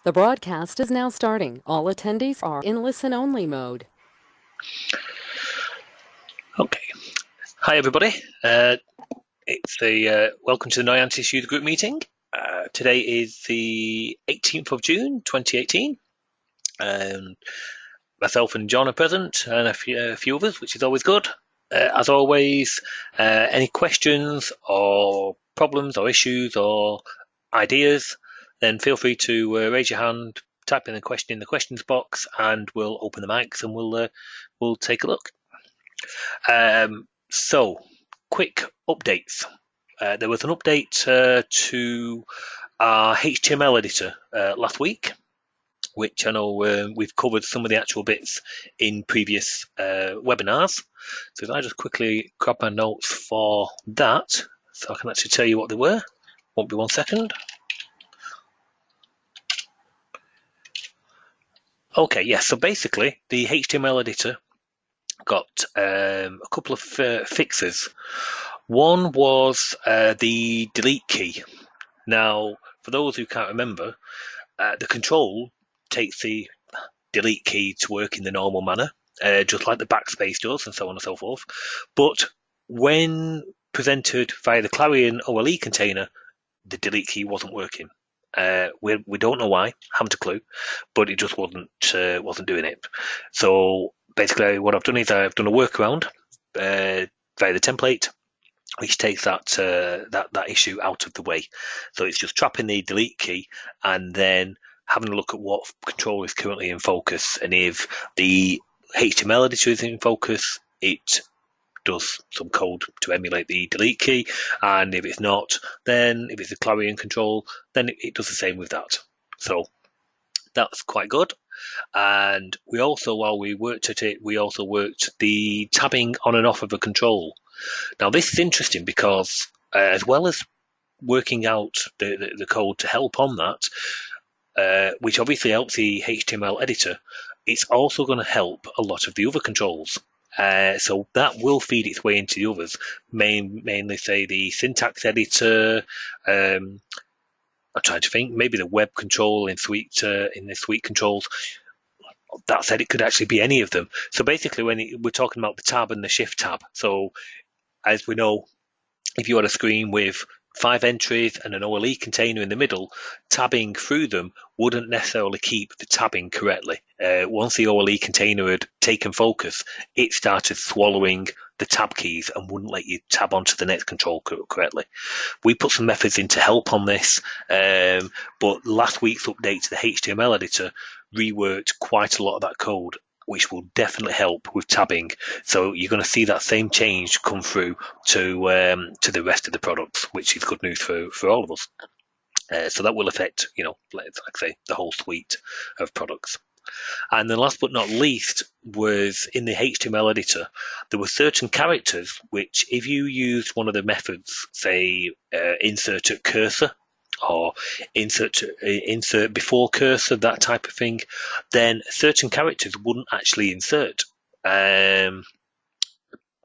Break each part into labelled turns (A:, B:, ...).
A: The broadcast is now starting. All attendees are in listen-only mode.
B: Okay. Hi, everybody. It's welcome to the Noyantis Usergroup Meeting. Today is the 18th of June, 2018. Myself and John are present, and a few others, which is always good. As always, any questions or problems or issues or ideas, then feel free to raise your hand, type in the question in the questions box, and we'll open the mics and we'll take a look. So, quick updates. There was an update to our HTML editor last week, which I know we've covered some of the actual bits in previous webinars. So if I just quickly grab my notes for that, so I can actually tell you what they were. Won't be 1 second. Okay, yes, so basically the HTML editor got a couple of fixes. One was the delete key. Now, for those who can't remember, the control takes the delete key to work in the normal manner, just like the backspace does, and so on and so forth. But when presented via the Clarion OLE container, the delete key wasn't working. We don't know why, haven't a clue, but it just wasn't doing it. So basically, what I've done is I've done a workaround via the template, which takes that issue out of the way. So it's just trapping the delete key and then having a look at what control is currently in focus. And if the HTML editor is in focus, it does some code to emulate the delete key. And if it's not, then if it's a Clarion control, then it does the same with that. So that's quite good. And we also, while we worked at it, we also worked the tabbing on and off of a control. Now, this is interesting because as well as working out the code to help on that, which obviously helps the HTML editor, it's also going to help a lot of the other controls. So that will feed its way into the others, mainly say the syntax editor. I'm trying to think, maybe the web control in the suite controls. That said, it could actually be any of them. So basically, when we're talking about the tab and the shift tab, so as we know, if you had a screen with 5 entries and an OLE container in the middle, tabbing through them wouldn't necessarily keep the tabbing correctly. Once the OLE container had taken focus, it started swallowing the tab keys and wouldn't let you tab onto the next control correctly. We put some methods in to help on this, but last week's update to the HTML editor reworked quite a lot of that code, which will definitely help with tabbing. So you're going to see that same change come through to the rest of the products, which is good news for all of us. So that will affect, like I say, the whole suite of products. And then last but not least was in the HTML editor, there were certain characters which, if you used one of the methods, say insert at cursor or insert before cursor, that type of thing, then certain characters wouldn't actually insert.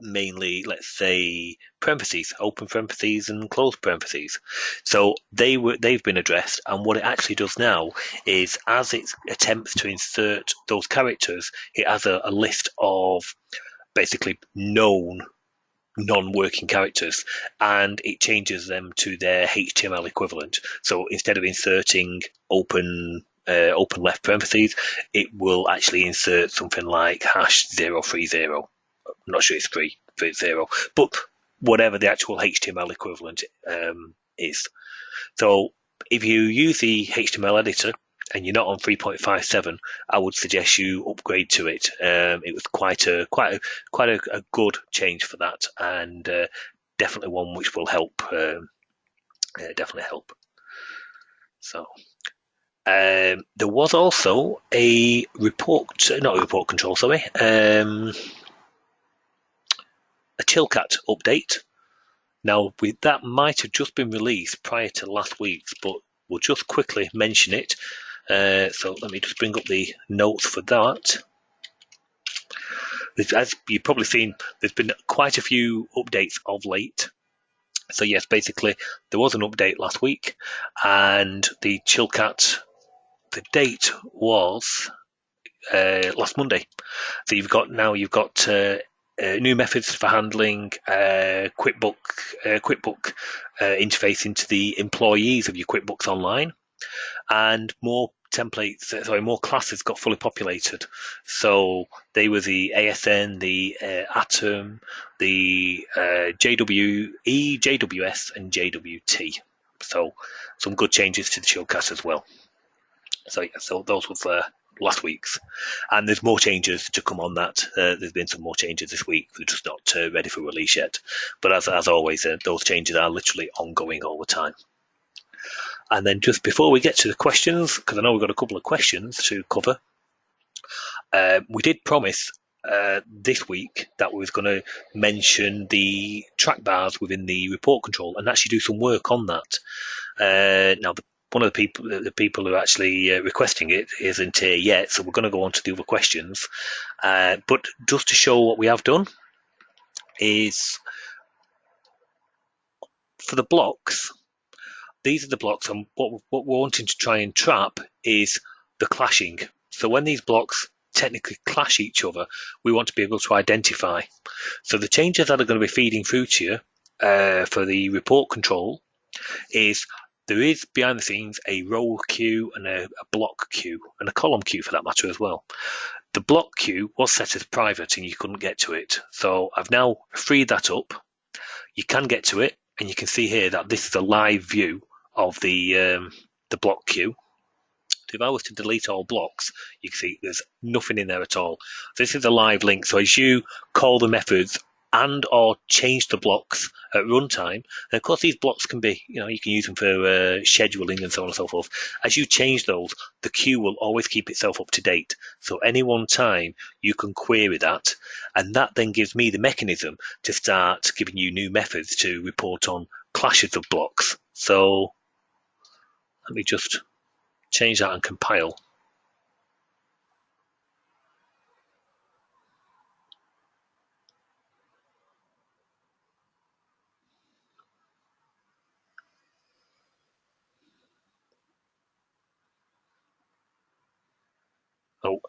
B: Mainly, let's say, parentheses, open parentheses and close parentheses. So they've been addressed, and what it actually does now is, as it attempts to insert those characters, it has a list of basically known non-working characters, and it changes them to their HTML equivalent. So instead of inserting open left parentheses, it will actually insert something like #030. I'm not sure it's 330, but whatever the actual HTML equivalent is. So if you use the HTML editor and you're not on 3.57, I would suggest you upgrade to it. It was quite a good change for that, and definitely one which will help. Definitely help. So there was also a report control, sorry. A Chilcat update. Now, that might have just been released prior to last week's, but we'll just quickly mention it. So let me just bring up the notes for that. As you've probably seen, there's been quite a few updates of late. So yes, basically, there was an update last week, and the Chilcat the date was last Monday. So you've got new methods for handling QuickBook interface into the employees of your QuickBooks Online, and more classes got fully populated. So they were the ASN, the Atom, the JWE, JWS, and JWT. So some good changes to the showcase as well. So yeah, so those were last week's, and there's more changes to come on that. There's been some more changes this week. We're just not ready for release yet, but as always, those changes are literally ongoing all the time. And then just before we get to the questions, because I know we've got a couple of questions to cover, we did promise this week that we was going to mention the track bars within the report control and actually do some work on that. Now, one of the people who are actually requesting it isn't here yet, so we're going to go on to the other questions. But just to show what we have done is for the blocks. These are the blocks, and what we're wanting to try and trap is the clashing. So when these blocks technically clash each other, we want to be able to identify. So the changes that are going to be feeding through to you for the report control is there is behind the scenes a row queue and a block queue and a column queue for that matter as well. The block queue was set as private and you couldn't get to it. So I've now freed that up. You can get to it, and you can see here that this is a live view of the block queue. So if I was to delete all blocks, you can see there's nothing in there at all. This is a live link. So as you call the methods and or change the blocks at runtime, and of course these blocks can be, you can use them for scheduling and so on and so forth. As you change those, the queue will always keep itself up to date. So any one time you can query that, and that then gives me the mechanism to start giving you new methods to report on clashes of blocks. So let me just change that and compile. Oh,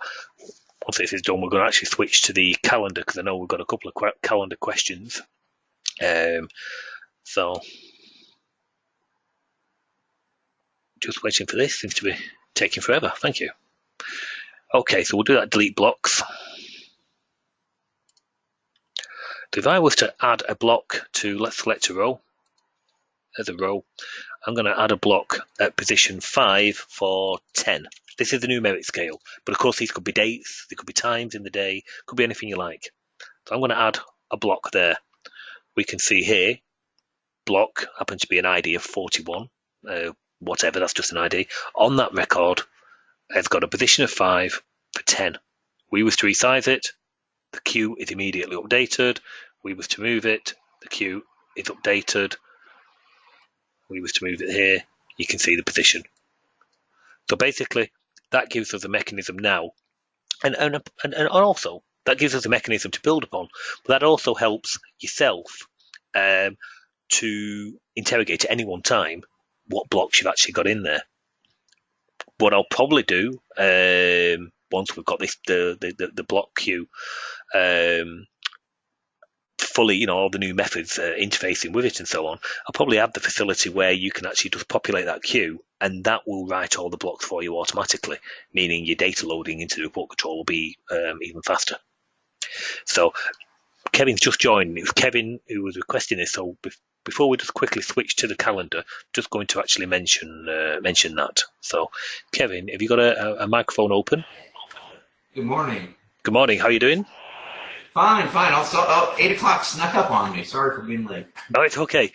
B: once this is done, we're going to actually switch to the calendar because I know we've got a couple of calendar questions. So just waiting for this. Seems to be taking forever. Thank you. Okay, so we'll do that delete blocks. So if I was to add a block to, let's select a row. There's a row. I'm going to add a block at position 5 for 10. This is the numeric scale, but of course these could be dates, they could be times in the day, could be anything you like. So I'm going to add a block there. We can see here, block happens to be an ID of 41, whatever, that's just an ID. On that record, it's got a position of 5 for 10. We was to resize it, the queue is immediately updated. We was to move it, the queue is updated. We was to move it here, you can see the position. So basically, that gives us a mechanism now, and also that gives us a mechanism to build upon. But that also helps yourself to interrogate at any one time what blocks you've actually got in there. What I'll probably do once we've got this the block queue fully, all the new methods interfacing with it and so on, I'll probably have the facility where you can actually just populate that queue, and that will write all the blocks for you automatically, meaning your data loading into the report control will be even faster. So Kevin's just joined. It was Kevin who was requesting this. So before we just quickly switch to the calendar, just going to actually mention that. So Kevin, have you got a microphone open?
C: Good morning.
B: Good morning. How are you doing?
C: Fine. 8 o'clock snuck up on me. Sorry for being late.
B: Oh, it's okay.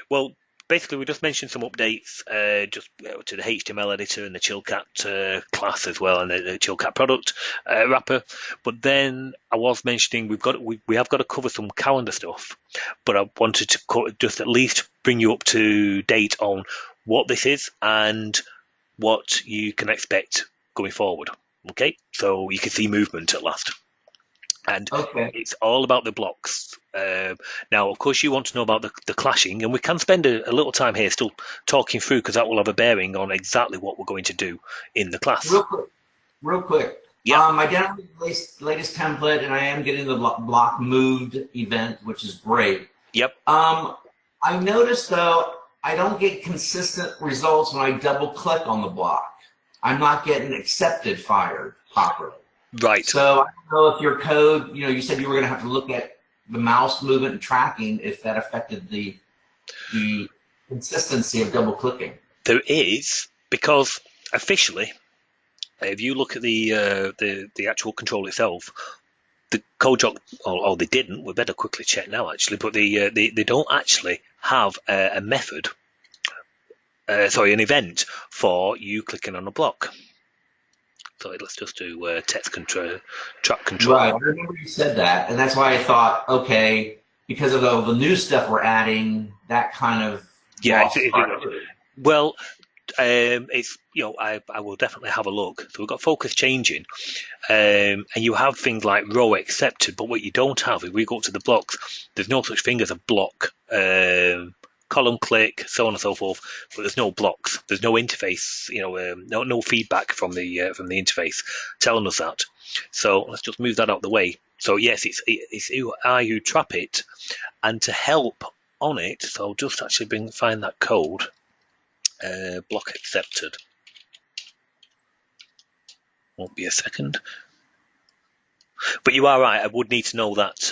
B: Well, basically, we just mentioned some updates just to the HTML editor and the Chillcat class as well, and the Chillcat product wrapper. But then I was mentioning we have got to cover some calendar stuff, but I wanted to just at least bring you up to date on what this is and what you can expect going forward. Okay, so you can see movement at last. And
C: Okay.
B: it's all about the blocks. Now, of course, you want to know about the clashing, and we can spend a little time here still talking through, because that will have a bearing on exactly what we're going to do in the class.
C: Real quick.
B: Yep.
C: I downloaded the latest template, and I am getting the block moved event, which is great.
B: Yep.
C: I noticed, though, I don't get consistent results when I double-click on the block. I'm not getting accepted fired properly.
B: Right.
C: So I don't know if your code, you said you were going to have to look at the mouse movement and tracking, if that affected the consistency of double-clicking.
B: There is, because officially, if you look at the actual control itself, the CodeJock, or they didn't. We better quickly check now, actually. But they don't actually have a method. Sorry, an event for you clicking on a block. So let's just do text control, track control.
C: Right. I remember you said that, and that's why I thought, okay, because of all the new stuff we're adding, that kind of
B: well, it's I will definitely have a look. So we've got focus changing, and you have things like row accepted, but what you don't have, if we go up to the blocks, there's no such thing as a block. Column click, so on and so forth, but there's no blocks. There's no interface, no feedback from the interface telling us that. So let's just move that out of the way. So yes, it's you trap it, and to help on it, so I'll just actually find that code. Block accepted. Won't be a second. But you are right. I would need to know that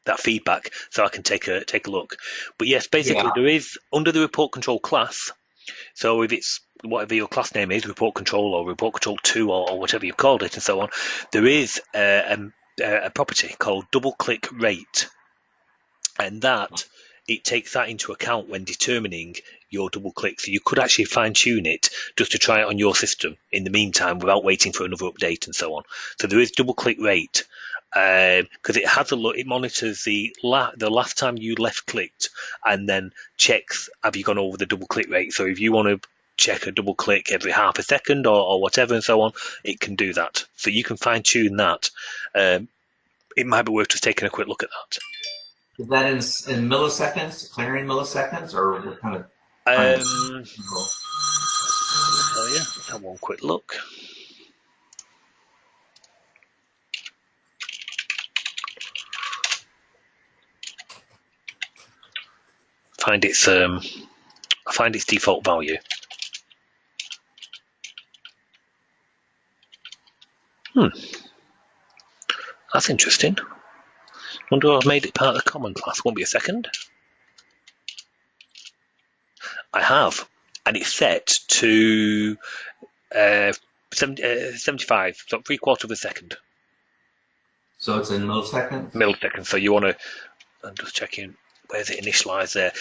B: that feedback, so I can take a look. But yes, basically there is, under the report control class, so if it's whatever your class name is, report control or report control 2 or whatever you've called it and so on, there is a property called double click rate, and that it takes that into account when determining your double click. So you could actually fine tune it just to try it on your system in the meantime without waiting for another update and so on. So there is double click rate, because it has a look. It monitors the last time you left clicked, and then checks have you gone over the double click rate. So if you want to check a double click every half a second or whatever and so on, it can do that. So you can fine tune that. It might be worth just taking a quick look at that.
C: Is that in milliseconds, declaring milliseconds, or what kind of?
B: Oh yeah, let's have one quick look. Find its default value. That's interesting. Wonder if I've made it part of the common class. Won't be a second. I have, and it's set to 75, so 3/4 of a second.
C: So it's in milliseconds?
B: Milliseconds. So you want to, I'm just checking, where's it initialized there?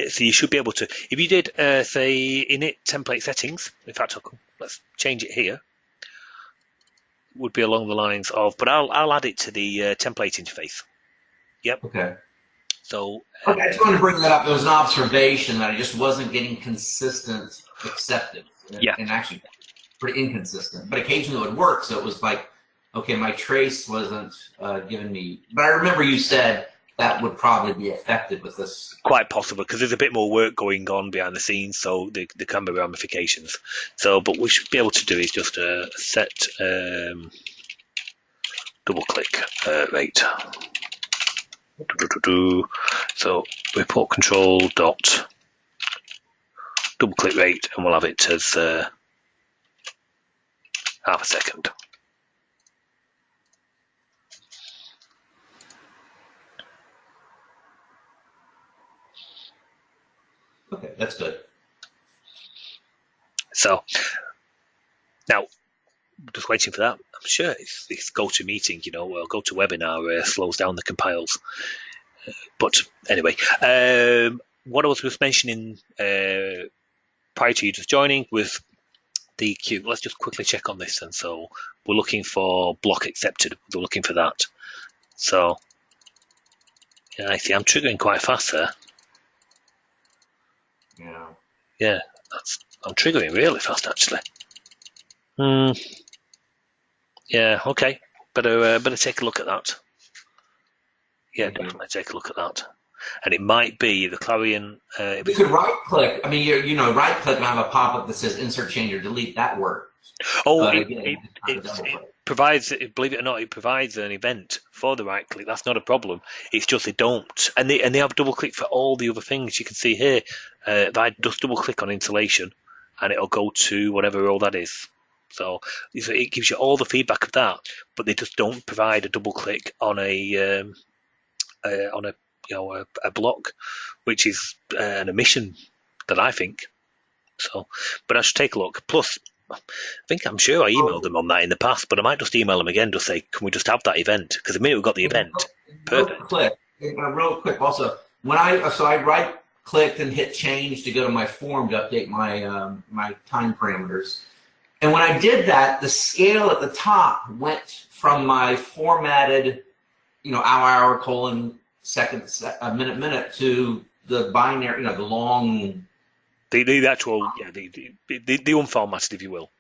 B: So you should be able to, if you did, say, init template settings, in fact, let's change it here, would be along the lines of, but I'll add it to the template interface. Yep.
C: Okay.
B: So
C: okay, I just wanted to bring that up. It was an observation that I just wasn't getting consistent acceptance.
B: Yeah.
C: And actually pretty inconsistent. But occasionally it would work. So it was like, okay, my trace wasn't giving me. But I remember you said that would probably be affected with this.
B: Quite possible, because there's a bit more work going on behind the scenes, so there can be ramifications. So, but we should be able to do is just set double click rate. So report control dot double click rate, and we'll have it as half a second.
C: Okay, that's good.
B: So now, just waiting for that. I'm sure it's GoToMeeting, or GoToWebinar slows down the compiles. But anyway, what I was just mentioning prior to you just joining was the queue. Let's just quickly check on this. And so we're looking for block accepted. We're looking for that. So yeah, I see I'm triggering quite fast there.
C: Yeah.
B: Yeah, I'm triggering really fast actually. Yeah, okay. Better take a look at that. Yeah,
C: Thank you.
B: definitely take a look at that. And it might be the Clarion.
C: You could right click. I mean, right click and have a pop up that says insert, change, or delete. That works.
B: Oh,
C: But
B: it,
C: again,
B: it,
C: it's not a
B: it,
C: double
B: it
C: click.
B: provides, believe it or not, it provides an event for the right click. That's not a problem. It's just they don't. And they have double click for all the other things. You can see here, if I just double click on installation and it'll go to whatever role that is. So it gives you all the feedback of that, but they just don't provide a double click on a a block, which is an omission that I think. So, but I should take a look. Plus, I'm sure I emailed them on that in the past, but I might just email them again, just say, can we just have that event? Because the minute we've got the event, perfect.
C: Real quick. Also, when I right clicked and hit change to go to my form to update my my time parameters, and when I did that, the scale at the top went from my formatted, hour, colon, second, minute to the binary, the long.
B: The actual, the unformatted, if you will.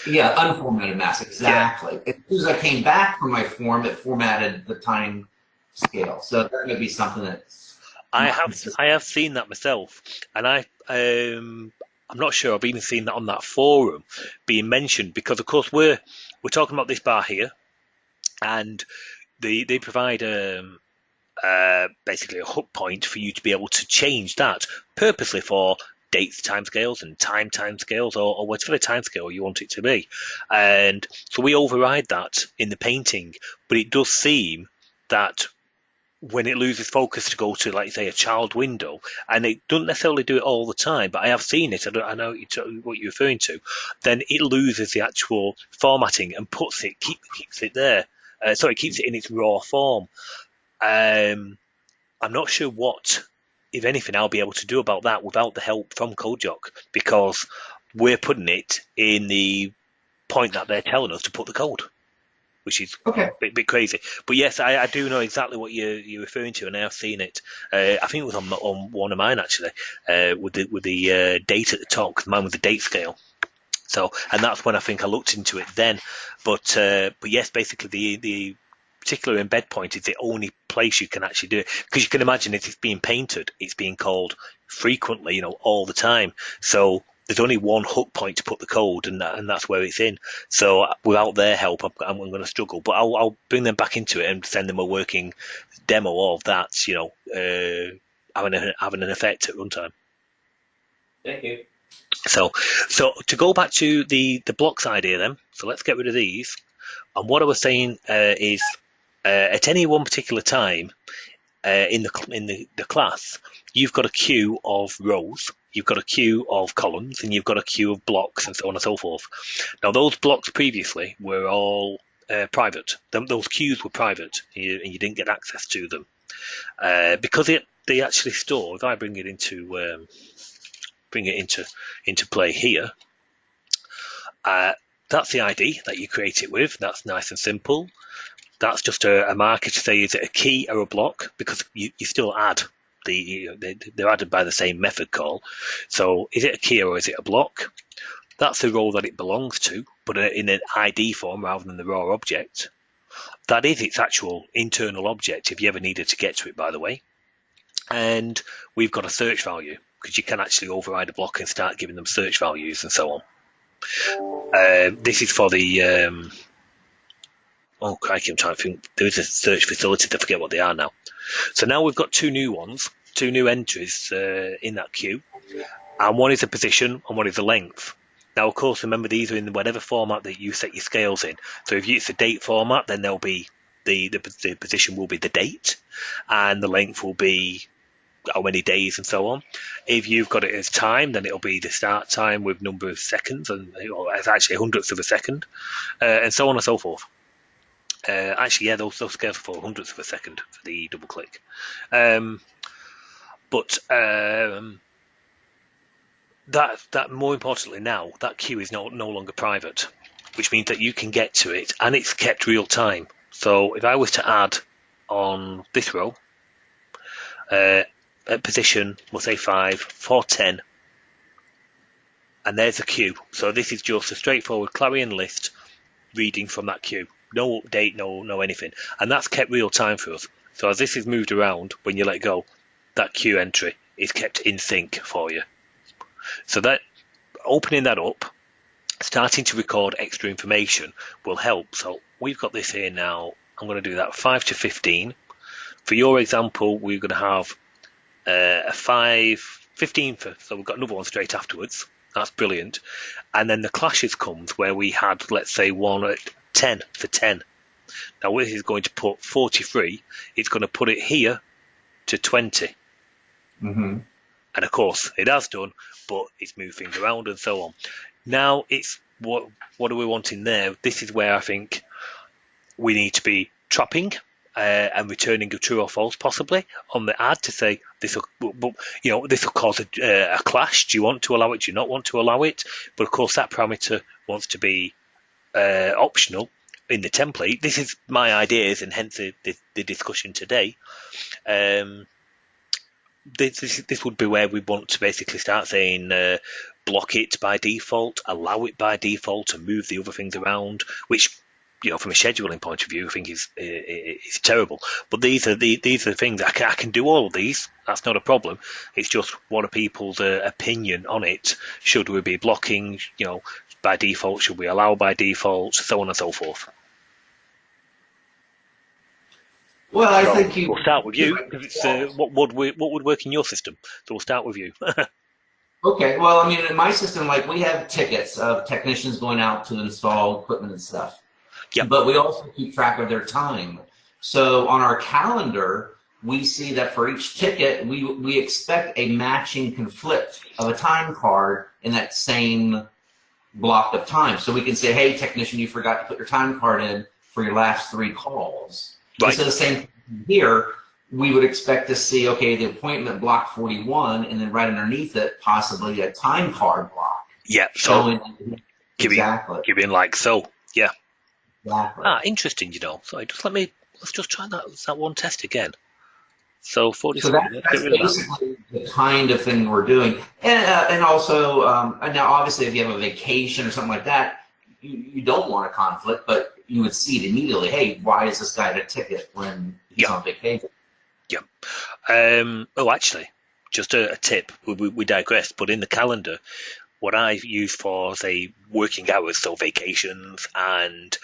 C: Yeah, unformatted mass, exactly.
B: Yeah.
C: As soon as I came back from my form, it formatted the time scale. So that may be something that's
B: I
C: not
B: have
C: consistent.
B: I have seen that myself, and I'm not sure I've even seen that on that forum being mentioned because of course we're talking about this bar here, and they provide basically a hook point for you to be able to change that purposely for dates timescales and timescales or whatever timescale you want it to be. And so we override that in the painting, but it does seem that when it loses focus to go to, like say, a child window, and it doesn't necessarily do it all the time, but I have seen it. I know what you're referring to. Then it loses the actual formatting and keeps it there. Sorry, keeps it in its raw form. Um, I'm not sure what, if anything, I'll be able to do about that without the help from CodeJock because we're putting it in the point that they're telling us to put the code, which is
C: Okay.
B: a bit crazy. But yes, I do know exactly what you're referring to, and I have seen it. I think it was on one of mine actually, with the date at the top, because mine was the date scale. So, and that's when I think I looked into it then. But yes, basically the particular embed point is the only place you can actually do it because you can imagine if it's being painted, it's being called frequently, all the time. So there's only one hook point to put the code, and that's where it's in. So without their help, I'm going to struggle. But I'll bring them back into it and send them a working demo of that. Having an effect at runtime.
C: Thank you.
B: So to go back to the blocks idea then, so let's get rid of these. And what I was saying is at any one particular time in the class, you've got a queue of rows, you've got a queue of columns, and you've got a queue of blocks, and so on and so forth. Now those blocks previously were all private. Those queues were private, and you didn't get access to them because they actually store. If I bring it into play here. That's the ID that you create it with. That's nice and simple. That's just a marker to say is it a key or a block, because you still add they're added by the same method call. So is it a key or is it a block? That's the role that it belongs to, but in an ID form rather than the raw object. That is its actual internal object if you ever needed to get to it, by the way. And we've got a search value because you can actually override a block and start giving them search values and so on. This is for the oh crikey, I'm trying to think. There is a search facility. I forget what they are now. So now we've got two new ones, two new entries in that queue, and one is a position and one is a length. Now, of course, remember these are in whatever format that you set your scales in. So if it's a date format, then there'll be the position will be the date, and the length will be how many days and so on. If you've got it as time, then it'll be the start time with number of seconds, and it's actually hundredths of a second, and so on and so forth. Actually, yeah, those scales for hundredths of a second for the double click. But that more importantly now, that queue is no longer private, which means that you can get to it and it's kept real time. So if I was to add on this row, at position, we'll say 5, 4, 10, and there's a queue. So this is just a straightforward Clarion list reading from that queue. No update, no anything. And that's kept real time for us. So as this is moved around, when you let go, that queue entry is kept in sync for you. So that opening that up, starting to record extra information will help. So we've got this here now. I'm going to do that 5 to 15. For your example, we're going to have a 15, so we've got another one straight afterwards. That's brilliant. And then the clashes comes where we had, let's say, one at 10 for 10. Now this is going to put 43. It's going to put it here to 20.
C: Mm-hmm.
B: And of course, it has done, but it's moved things around and so on. Now it's what are we wanting there? This is where I think we need to be trapping and returning a true or false possibly on the ad to say this will, this will cause a clash. Do you want to allow it? Do you not want to allow it? But of course, that parameter wants to be optional in the template. This is my ideas, and hence the discussion today. This would be where we want to basically start saying block it by default, allow it by default, and move the other things around, which from a scheduling point of view I think is terrible. But these are the things I can do all of these. That's not a problem. It's just what are people's opinion on it? Should we be blocking by default? Should we allow by default? So on and so forth.
C: Well, I think
B: we'll start with you because it's what would work in your system. So we'll start with you.
C: Okay. Well, I mean, in my system, like we have tickets of technicians going out to install equipment and stuff.
B: Yep.
C: But we also keep track of their time. So on our calendar, we see that for each ticket, we expect a matching conflict of a time card in that same block of time. So we can say, hey, technician, you forgot to put your time card in for your last 3 calls.
B: Right.
C: So the same thing here, we would expect to see, okay, the appointment block 41, and then right underneath it, possibly a time card block.
B: Yeah.
C: So
B: giving like so. Yeah.
C: Exactly.
B: Interesting. Sorry, let's just try that one test again. So 47.
C: So that's basically the kind of thing we're doing, and also now obviously if you have a vacation or something like that, you don't want a conflict, but you would see it immediately. Hey, why is this guy at a ticket when he's on vacation?
B: Yeah. Actually, just a tip. We digress, but in the calendar, what I use for, say, working hours, so vacations and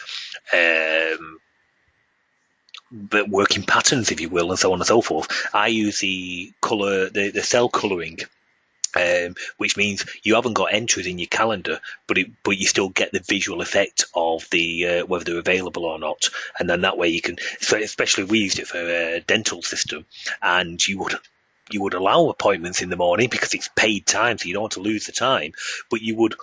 B: but working patterns, if you will, and so on and so forth, I use the color, the cell coloring. Which means you haven't got entries in your calendar, but you still get the visual effect of the whether they're available or not, and then that way you can. So especially we used it for a dental system, and you would allow appointments in the morning because it's paid time, so you don't want to lose the time, but you would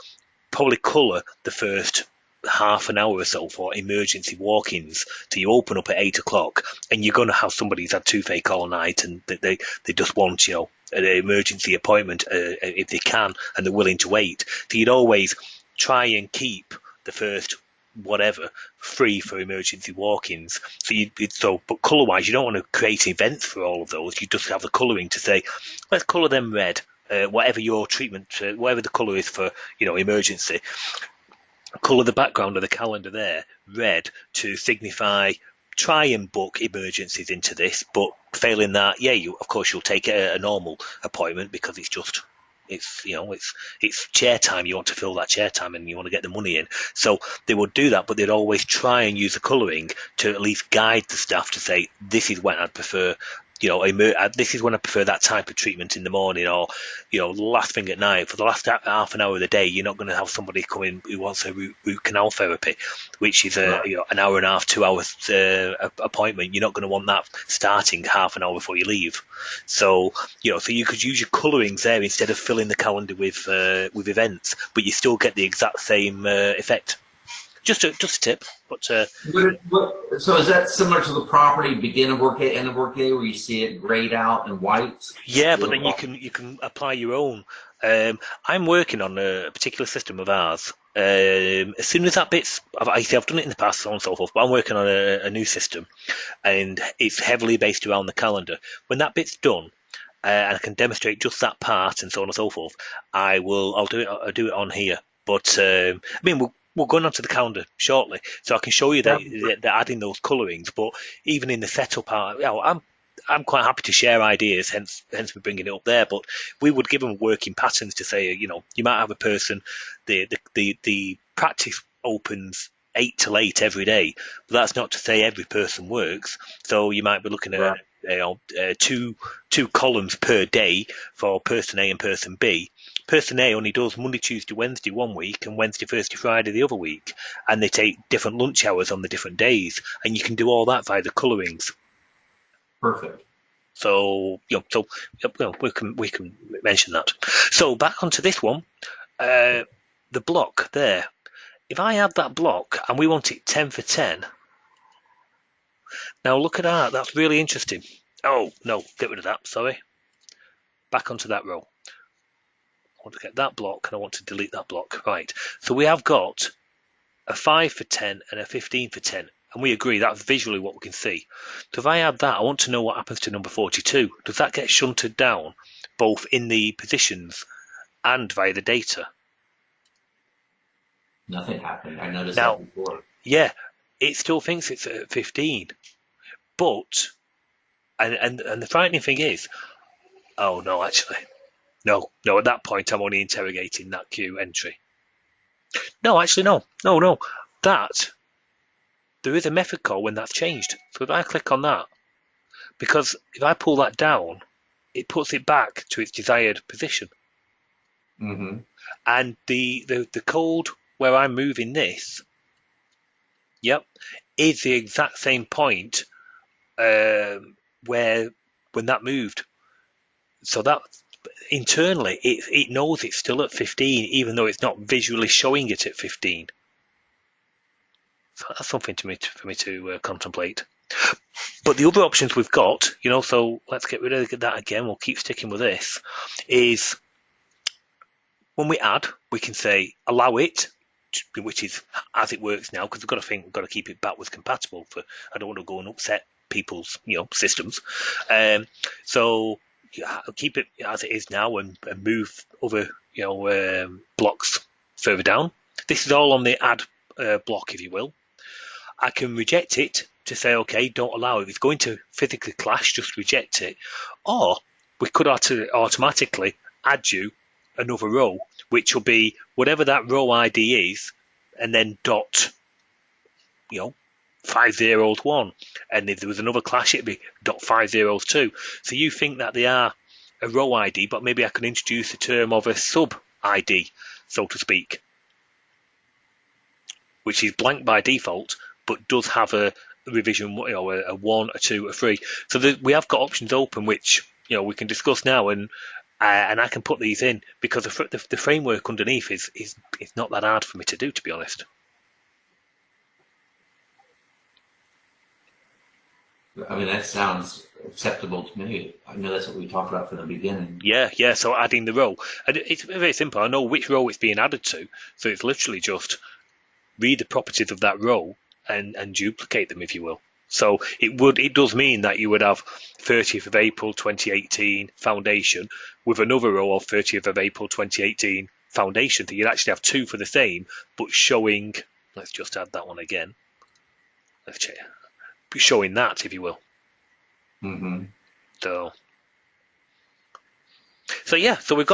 B: probably colour the first half an hour or so for emergency walk-ins. So you open up at 8 o'clock and you're going to have somebody who's had toothache all night and they just want an emergency appointment if they can, and they're willing to wait. So you'd always try and keep the first whatever free for emergency walk-ins. But colour-wise, you don't want to create events for all of those. You just have the colouring to say, let's colour them red. Whatever your treatment, whatever the colour is for emergency. Colour the background of the calendar there red to signify try and book emergencies into this, but failing that, of course you'll take a normal appointment because it's chair time. You want to fill that chair time and you want to get the money in. So they would do that, but they'd always try and use the colouring to at least guide the staff to say, this is when I'd prefer this is when I prefer that type of treatment in the morning, or last thing at night. For the last half an hour of the day, you're not going to have somebody come in who wants a root canal therapy, which is an hour and a half, 2 hours appointment. You're not going to want that starting half an hour before you leave. So so you could use your colourings there instead of filling the calendar with events, but you still get the exact same effect. Just a tip, but so
C: is that similar to the property begin of workday, end of workday, where you see it grayed out and white?
B: Yeah, but then you can apply your own. I'm working on a particular system of ours. As soon as that bit's, I've done it in the past, so on and so forth, but I'm working on a new system, and it's heavily based around the calendar. When that bit's done, and I can demonstrate just that part and so on and so forth, I'll do it on here. But we're going on to the calendar shortly, so I can show you that they're adding those colourings. But even in the setup part, I'm quite happy to share ideas, hence we're bringing it up there. But we would give them working patterns to say, you might have a person, the practice opens 8 till 8 every day, but that's not to say every person works. So you might be looking at two columns per day for person A and person B. Person A only does Monday, Tuesday, Wednesday one week and Wednesday, Thursday, Friday the other week, and they take different lunch hours on the different days, and you can do all that via the colourings.
C: Perfect.
B: So we can mention that. So back onto this one, the block there. If I add that block and we want it 10 for 10, now look at that. That's really interesting. Oh no, get rid of that. Sorry. Back onto that row. I want to get that block and I want to delete that block. Right. So we have got a 5 for 10 and a 15 for 10. And we agree that's visually what we can see. So if I add that, I want to know what happens to number 42. Does that get shunted down both in the positions and via the data?
C: Nothing happened. I noticed that before.
B: Yeah, it still thinks it's at 15. But, and the frightening thing is, oh no, actually. No, at that point I'm only interrogating that queue entry. No, actually, no. That, there is a method call when that's changed. So if I click on that, because if I pull that down, it puts it back to its desired position.
C: Mm-hmm.
B: And the code where I'm moving this, is the exact same point when that moved. So that internally it knows it's still at 15, even though it's not visually showing it at 15. So that's something for me to contemplate. But the other options we've got, so let's get rid of that again. We'll keep sticking with this. Is when we add, we can say allow it, which is as it works now, because we've got to keep it backwards compatible. I don't want to go and upset people's systems. So I'll keep it as it is now and move other blocks further down. This is all on the add block, if you will. I can reject it to say, okay, don't allow it. If it's going to physically clash, just reject it. Or we could automatically add you another row, which will be whatever that row ID is, and then dot, 501. And if there was another clash, it'd be dot 502. So you think that they are a row ID, but maybe I can introduce the term of a sub ID, so to speak, which is blank by default, but does have a revision, a 1, a 2, a 3. So we have got options open, which we can discuss now, and I can put these in because the framework underneath is not that hard for me to do, to be honest.
C: I mean, that sounds acceptable to me. I know that's what we talked about from the beginning.
B: Yeah. So adding the row, and it's very simple. I know which row it's being added to, so it's literally just read the properties of that row and duplicate them, if you will. So it does mean that you would have 30th of April 2018 foundation with another row of 30th of April 2018 foundation. So you'd actually have two for the same, but showing. Let's just add that one again. Let's check. Showing that, if you will.
C: Mm-hmm.
B: So we've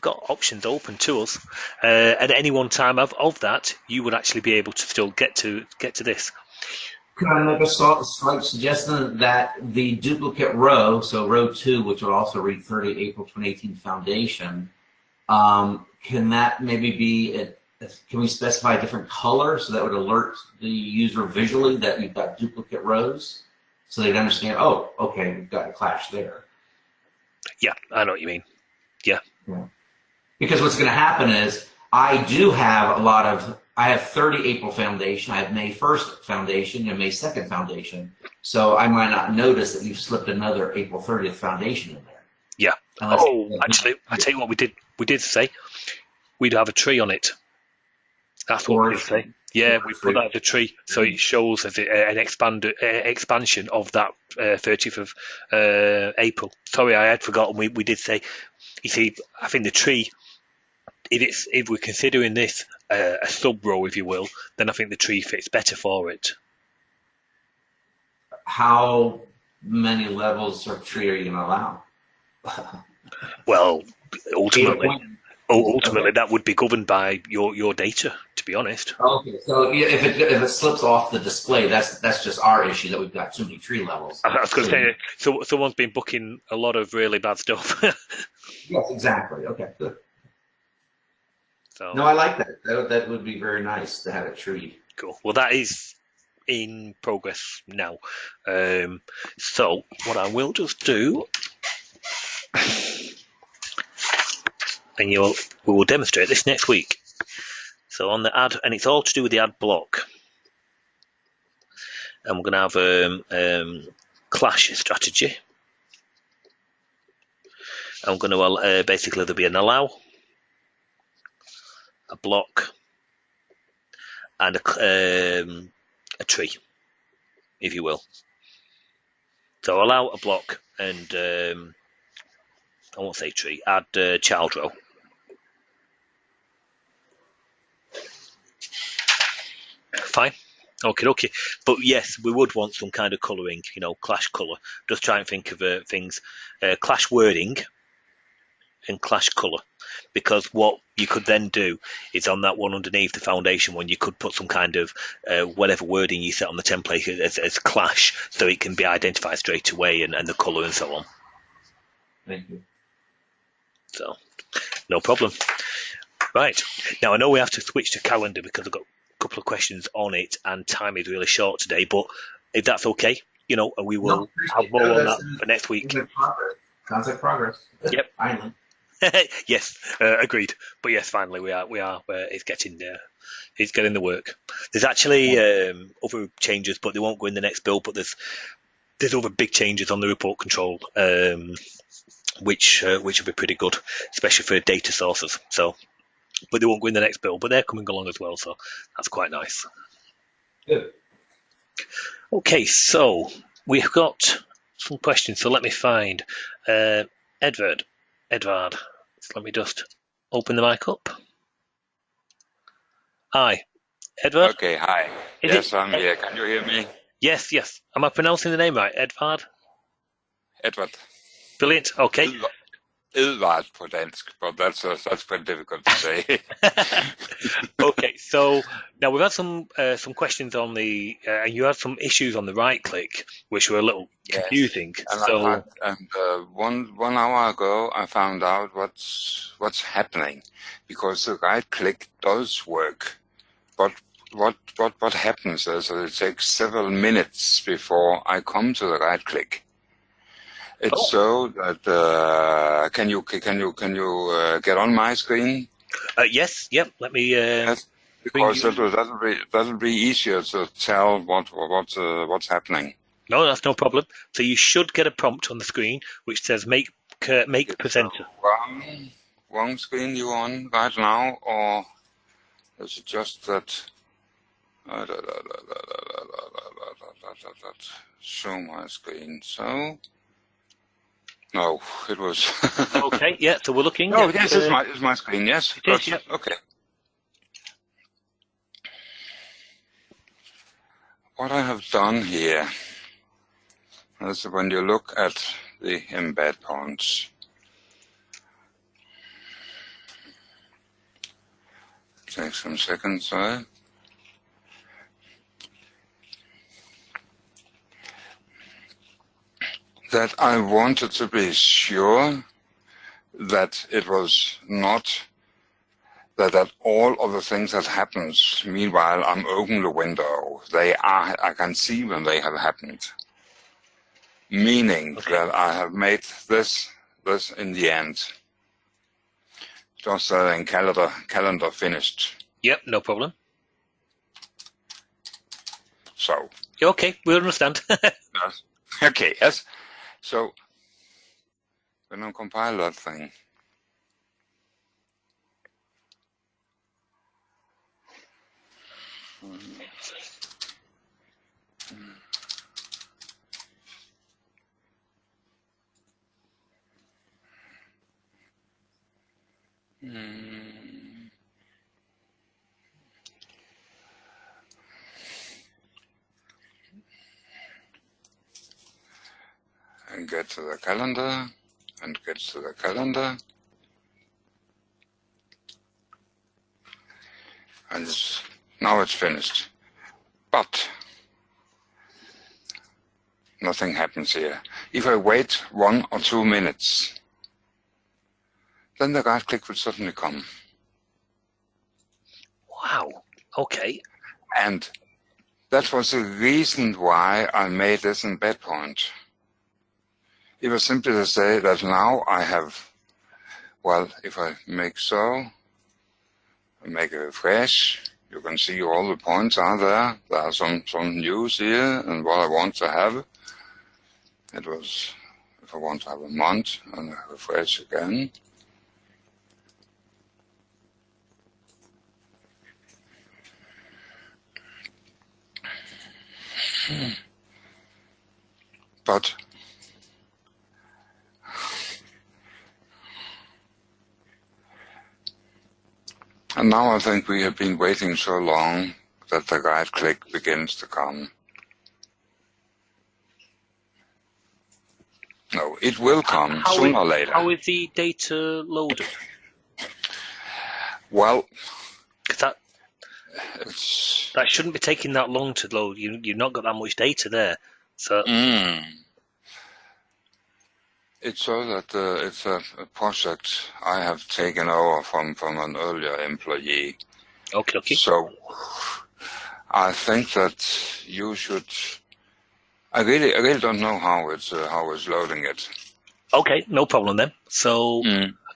B: got options open to us. At any one time of that, you would actually be able to still get to this.
C: Could I make a slight suggestion that the duplicate row, so row 2, which would also read 30 April 2018 foundation, can that maybe be can we specify a different color so that would alert the user visually that you've got duplicate rows, so they'd understand, oh, okay, we've got a clash there.
B: Yeah, I know what you mean. Yeah.
C: Because what's going to happen is I have 30 April foundation, I have May 1st foundation and May 2nd foundation, so I might not notice that you've slipped another April 30th foundation in there.
B: Yeah. Actually, I tell you what we did say. We'd have a tree on it. That's what we say. Yeah, we put that as a tree, so it shows as an expansion of that 30th of April. Sorry, I had forgotten. We did say. You see, I think the tree if we're considering this a sub row, if you will, then I think the tree fits better for it.
C: How many levels of tree are you going to allow?
B: Well, ultimately,
C: Okay.
B: that would be governed by your data. To be honest.
C: Okay, so yeah, if it slips off the display, that's just our issue that we've got too many tree levels.
B: I was going to say, so someone's been booking a lot of really bad stuff.
C: Yes, exactly. Okay, good.
B: So
C: No, I like that. That would be very nice to have a tree.
B: cool. Well, that is in progress now. So what I will just do, and we will demonstrate this next week. So on the ad, and it's all to do with the ad block. And we're going to have clash strategy. I'm going to basically there'll be an allow, a block, and a tree, if you will. So allow, a block, and I won't say tree. Add child row. Fine. Okay. But yes, we would want some kind of colouring, clash colour. Just try and think of things. Clash wording and clash colour. Because what you could then do is on that one underneath the foundation one, you could put some kind of whatever wording you set on the template as clash, so it can be identified straight away, and the colour and so on.
C: Thank you.
B: So, no problem. Right. Now, I know we have to switch to calendar because I've got a couple of questions on it, and time is really short today, but if that's okay, we will have more on that for next week.
C: Sounds like progress.
B: Yep.
C: Finally.
B: Yes, agreed. But yes, finally we are. It's getting the work. There's actually other changes, but they won't go in the next bill. But there's other big changes on the report control, which will be pretty good, especially for data sources. So, but they won't go in the next bill. But they're coming along as well, so that's quite nice.
C: Good.
B: Okay, so we've got some questions. So let me find Edward. So let me just open the mic up. Hi, Edward.
D: Okay, hi. Yes, I'm here. Can you hear me?
B: Yes. Am I pronouncing the name right? Edvard?
D: Edward.
B: Brilliant. Okay.
D: Edvard på dansk, but that's pretty difficult to say.
B: Okay, so now we've had some questions on the, and you had some issues on the right click, which were a little confusing.
D: And one hour ago, I found out what's happening, because the right click does work, but what happens is that it takes several minutes before I come to the right click. It's so that can you get on my screen?
B: Yes. Yep. Let me.
D: Yes, because that'll be easier to tell what's happening.
B: No, that's no problem. So you should get a prompt on the screen which says make presenter.
D: Wrong screen you on right now, or is it just that? Show my screen. So. No, it was.
B: Okay, yeah, so we're looking.
D: Oh, yes, it's my screen, yes.
B: It is, yeah.
D: Okay. What I have done here is when you look at the embed points, take some seconds, sorry. That I wanted to be sure that it was not that all of the things that happens meanwhile I'm open the window, I can see when they have happened. Meaning that I have made this in the end. Just in calendar finished.
B: Yep, no problem.
D: So.
B: Okay, we understand.
D: Yes. Okay, yes. So, when I compile that thing, and get to the calendar, and get to the calendar. And now it's finished. But nothing happens here. If I wait 1 or 2 minutes, then the right click will suddenly come.
B: Wow. Okay.
D: And that was the reason why I made this embed point. It was simply to say that now I have, well, if I make so, I make a refresh, you can see all the points are there. There are some news here and what I want to have. It was, if I want to have a month, and I refresh again. But and now I think we have been waiting so long that the right click begins to come. No, it will come sooner or later.
B: How is the data loaded?
D: Well,
B: 'cause that shouldn't be taking that long to load. You've not got that much data there. So
D: it's so that it's a project I have taken over from an earlier employee.
B: Okay.
D: So I think that you should. I really don't know how it's loading it.
B: Okay, no problem then. So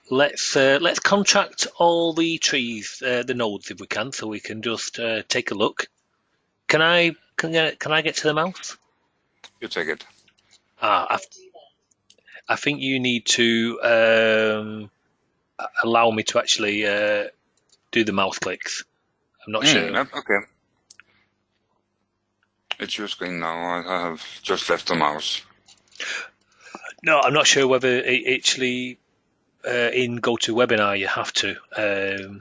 B: let's contract all the trees, the nodes if we can, so we can just take a look. Can I get to the mouse?
D: You take it.
B: I think you need to allow me to actually do the mouse clicks. I'm not sure.
D: Okay. It's your screen now. I have just left the mouse.
B: No, I'm not sure whether it actually in GoToWebinar you have to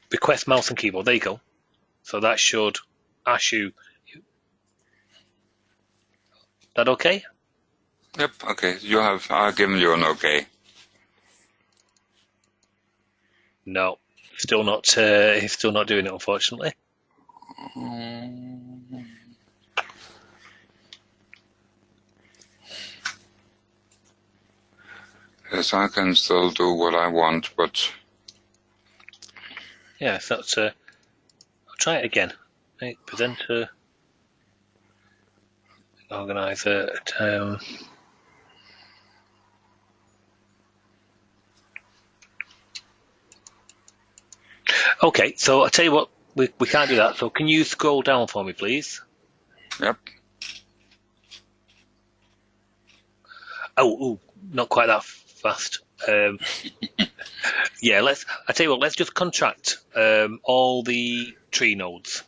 B: request mouse and keyboard. There you go. So that should ask you. That okay?
D: Yep. Okay. I've given you an okay.
B: No, still not. He's still not doing it, unfortunately.
D: Yes, I can still do what I want, but
B: yeah, that's. I'll try it again. Right, presenter, organizer. Okay, so I'll tell you what. We can't do that. So can you scroll down for me, please?
D: Yep.
B: Oh, not quite that fast. Yeah, I tell you what. Let's just contract all the tree nodes.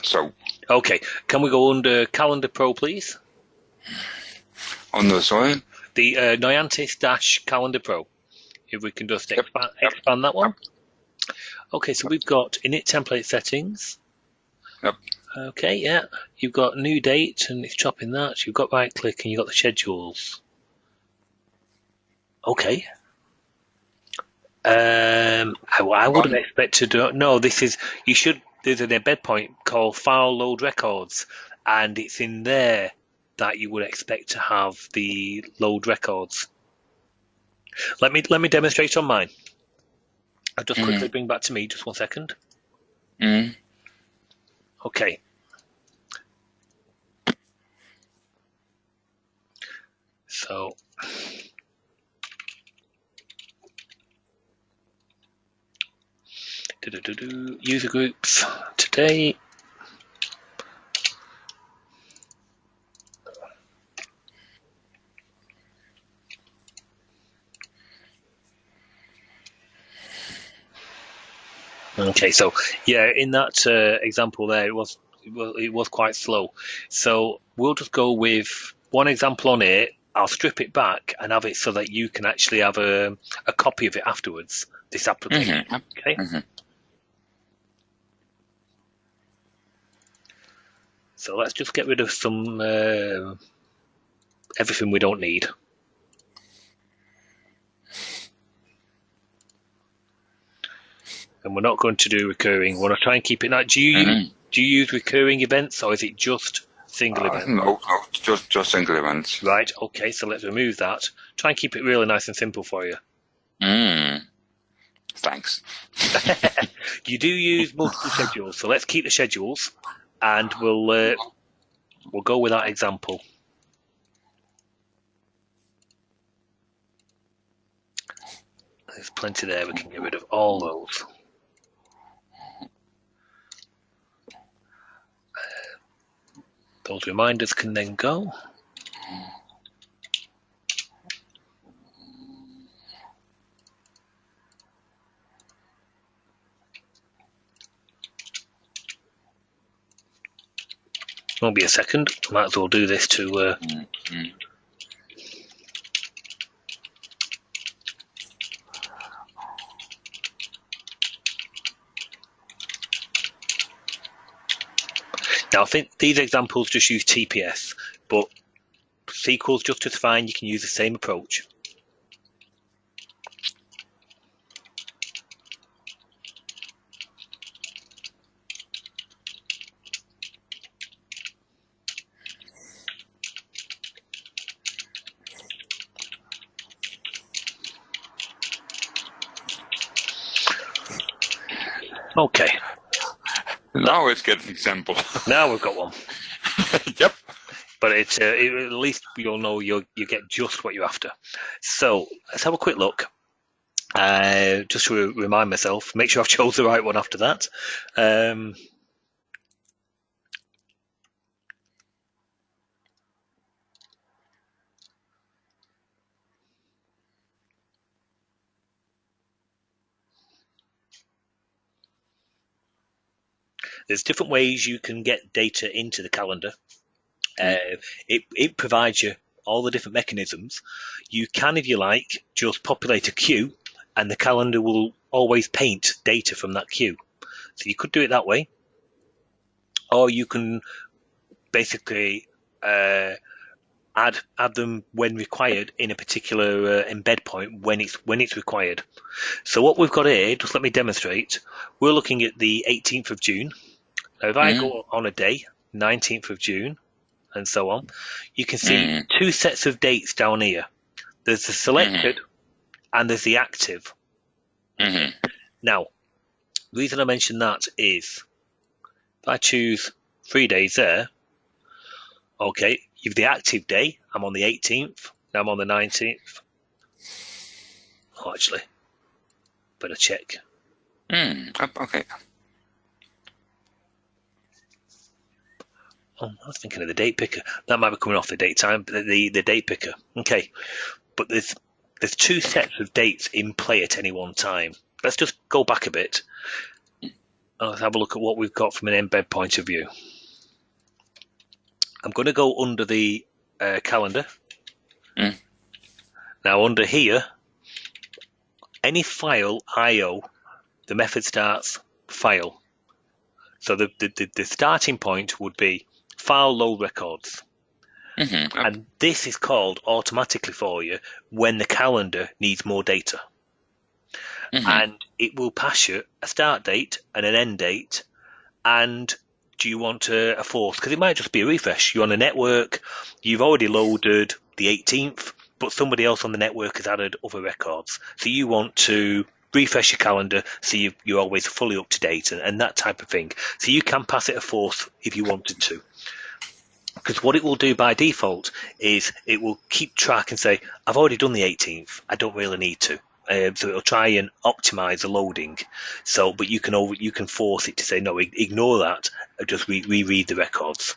D: So.
B: Okay, can we go under CalendarPro, please?
D: On the sorry?
B: The Noyantis CalendarPro. If we can just expand that one. Okay, so we've got init template settings.
D: Yep.
B: Okay, yeah. You've got new date and it's chopping that. You've got right click and you've got the schedules. Okay. I wouldn't expect to do. No, there's an embed point called File Load Records, and it's in there that you would expect to have the load records. Let me demonstrate on mine. I'll just quickly bring back to me. Just 1 second. Okay. So. User groups today. Okay, so yeah, in that example there, it was quite slow. So we'll just go with one example on it I'll strip it back and have it so that you can actually have a copy of it afterwards, this application. Okay. So let's just get rid of some everything we don't need. And we're not going to do recurring. We want to try and keep it. Now, do you use recurring events, or is it just single events?
D: No, just single events.
B: Right. Okay. So let's remove that. Try and keep it really nice and simple for you.
D: Thanks.
B: You do use multiple schedules, so let's keep the schedules, and we'll go with that example. There's plenty there. We can get rid of all those. Those reminders can then go. Won't be a second. Might as well do this to. Now, I think these examples just use TPS, but SQL's just as fine. You can use the same approach. Okay.
D: Now it's getting simple.
B: Now we've got one.
D: Yep.
B: But it's at least you'll know you get just what you're after. So let's have a quick look. Just to remind myself, make sure I've chose the right one after that. There's different ways you can get data into the calendar. It provides you all the different mechanisms. You can, if you like, just populate a queue, and the calendar will always paint data from that queue. So you could do it that way, or you can basically add them when required in a particular embed point when it's required. So what we've got here, just let me demonstrate. We're looking at the 18th of June. Now, if I go on a day, 19th of June, and so on, you can see two sets of dates down here. There's the selected and there's the active. Now, the reason I mention that is if I choose 3 days there, okay, you've the active day. I'm on the 18th. Now I'm on the 19th. Oh, actually, better check.
D: Okay.
B: Oh, I was thinking of the date picker. That might be coming off the date time, the date picker. Okay, but there's two sets of dates in play at any one time. Let's just go back a bit. Let's have a look at what we've got from an embed point of view. I'm going to go under the calendar. Now under here, any file IO, the method starts file. So the starting point would be file load records. And this is called automatically for you when the calendar needs more data. And it will pass you a start date and an end date. And do you want a force? Because it might just be a refresh. You're on a network, you've already loaded the 18th, but somebody else on the network has added other records. So you want to refresh your calendar so you're always fully up to date and that type of thing. So you can pass it a force if you wanted to. Because what it will do by default is it will keep track and say, I've already done the 18th, I don't really need to. So it'll try and optimize the loading. So, but you can force it to say, no, ignore that, just reread the records.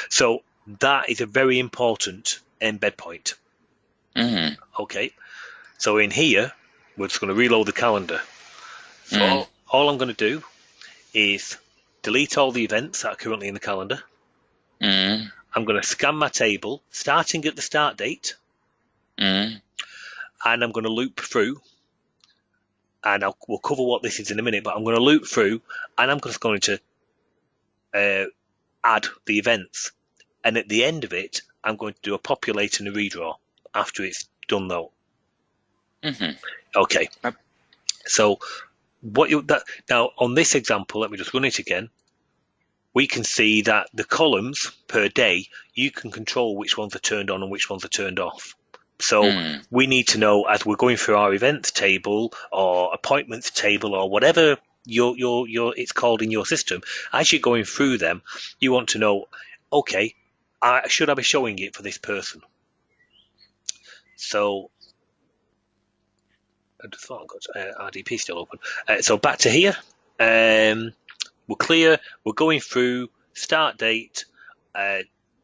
B: So that is a very important embed point. Okay, so in here, we're just going to reload the calendar. So all I'm going to do is delete all the events that are currently in the calendar. I'm going to scan my table, starting at the start date, and I'm going to loop through. And we'll cover what this is in a minute, but I'm going to loop through, and I'm just going to add the events. And at the end of it, I'm going to do a populate and a redraw after it's done, though. Okay.
D: Yep.
B: So now on this example, let me just run it again. We can see that the columns per day, you can control which ones are turned on and which ones are turned off. So we need to know, as we're going through our events table or appointments table or whatever it's called in your system, as you're going through them, you want to know, okay, should I be showing it for this person? So I just thought I've got RDP still open. So back to here. We're clear. We're going through start date.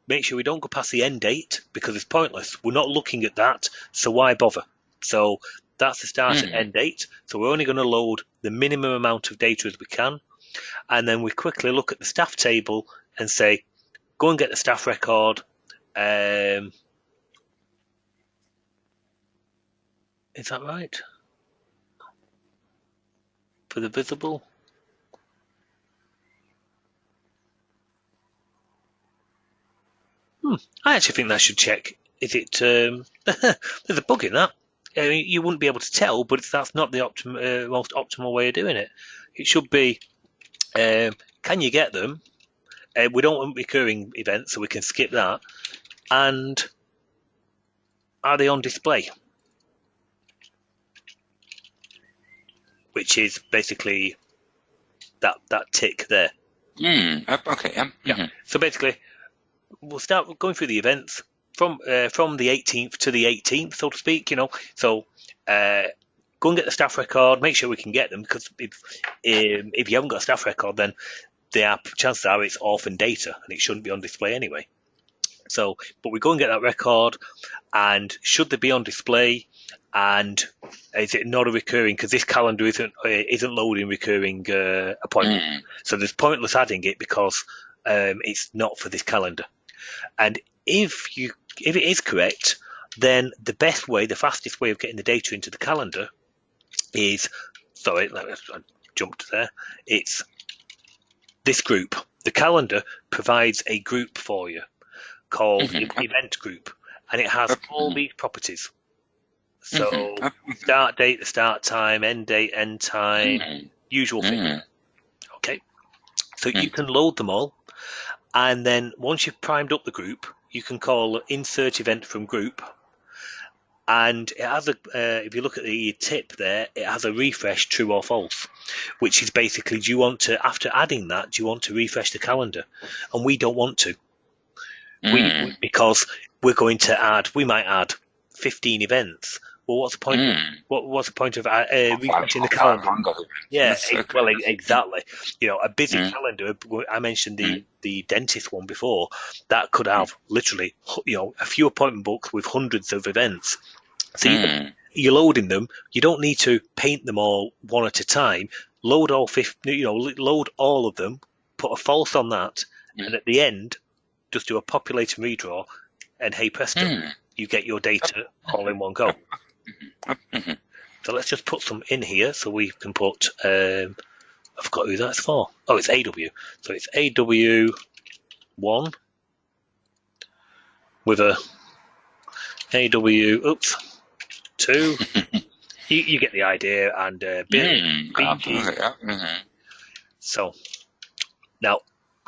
B: Make sure we don't go past the end date because it's pointless. We're not looking at that, so why bother? So that's the start and end date. So we're only going to load the minimum amount of data as we can. And then we quickly look at the staff table and say, go and get the staff record. Is that right? For the visible? I actually think that should check. Is it? There's a bug in that. I mean, you wouldn't be able to tell, but that's not the most optimal way of doing it. It should be, can you get them? We don't want recurring events, so we can skip that. And are they on display? Which is basically that tick there.
D: Okay.
B: Yeah. So basically, we'll start going through the events from the 18th to the 18th, so to speak. So go and get the staff record. Make sure we can get them, because if you haven't got a staff record, then chances are it's orphan data and it shouldn't be on display anyway. So, but we go and get that record, and should they be on display? And is it not a recurring? Because this calendar isn't loading recurring appointments, so there's pointless adding it because it's not for this calendar. And if it is correct, then the fastest way of getting the data into the calendar is, I jumped there. It's this group. The calendar provides a group for you called event group, and it has all these properties. So start date, the start time, end date, end time, usual thing. Okay, so you can load them all, and then once you've primed up the group, you can call insert event from group, and it has if you look at the tip there, it has a refresh true or false, which is basically, after adding that, do you want to refresh the calendar? And we don't want to, because we might add 15 events. Well, what's the point? What's the point of refreshing the calendar? Yeah, exactly. A busy calendar. I mentioned the dentist one before. That could have literally, a few appointment books with hundreds of events. So you're loading them. You don't need to paint them all one at a time. Load all 50. Load all of them. Put a false on that, and at the end, just do a populate and redraw, and hey presto, you get your data all in one go. So let's just put some in here, so we can put, I forgot who that's for. Oh, it's AW. So it's AW1 with a AW2. You get the idea, and BG. So now,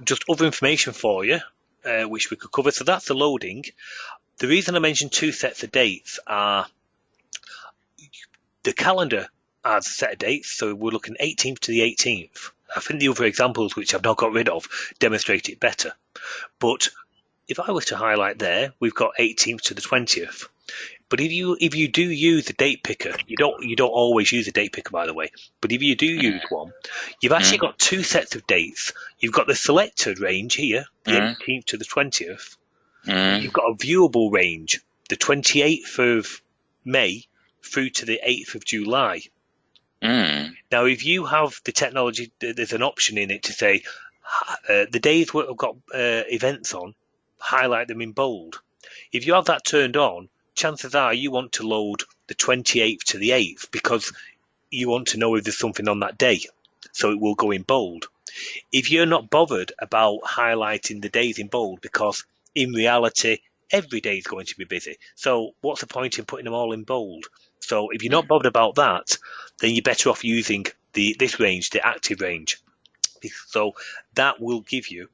B: just other information for you, which we could cover. So that's the loading. The reason I mentioned two sets of dates are, the calendar has a set of dates, so we're looking 18th to the 18th. I think the other examples, which I've not got rid of, demonstrate it better. But if I was to highlight there, we've got 18th to the 20th. But if you do use a date picker, you don't always use a date picker, by the way. But if you do use one, you've actually got two sets of dates. You've got the selected range here, the 18th to the 20th. You've got a viewable range, the 28th of May through to the 8th of July. Now, if you have the technology, there's an option in it to say the days where I've got events on highlight them in bold. If you have that turned on, chances are you want to load the 28th to the 8th because you want to know if there's something on that day, so it will go in bold. If you're not bothered about highlighting the days in bold, because in reality every day is going to be busy, so what's the point in putting them all in bold? So if you're not bothered about that, then you're better off using this range, the active range. So that will give you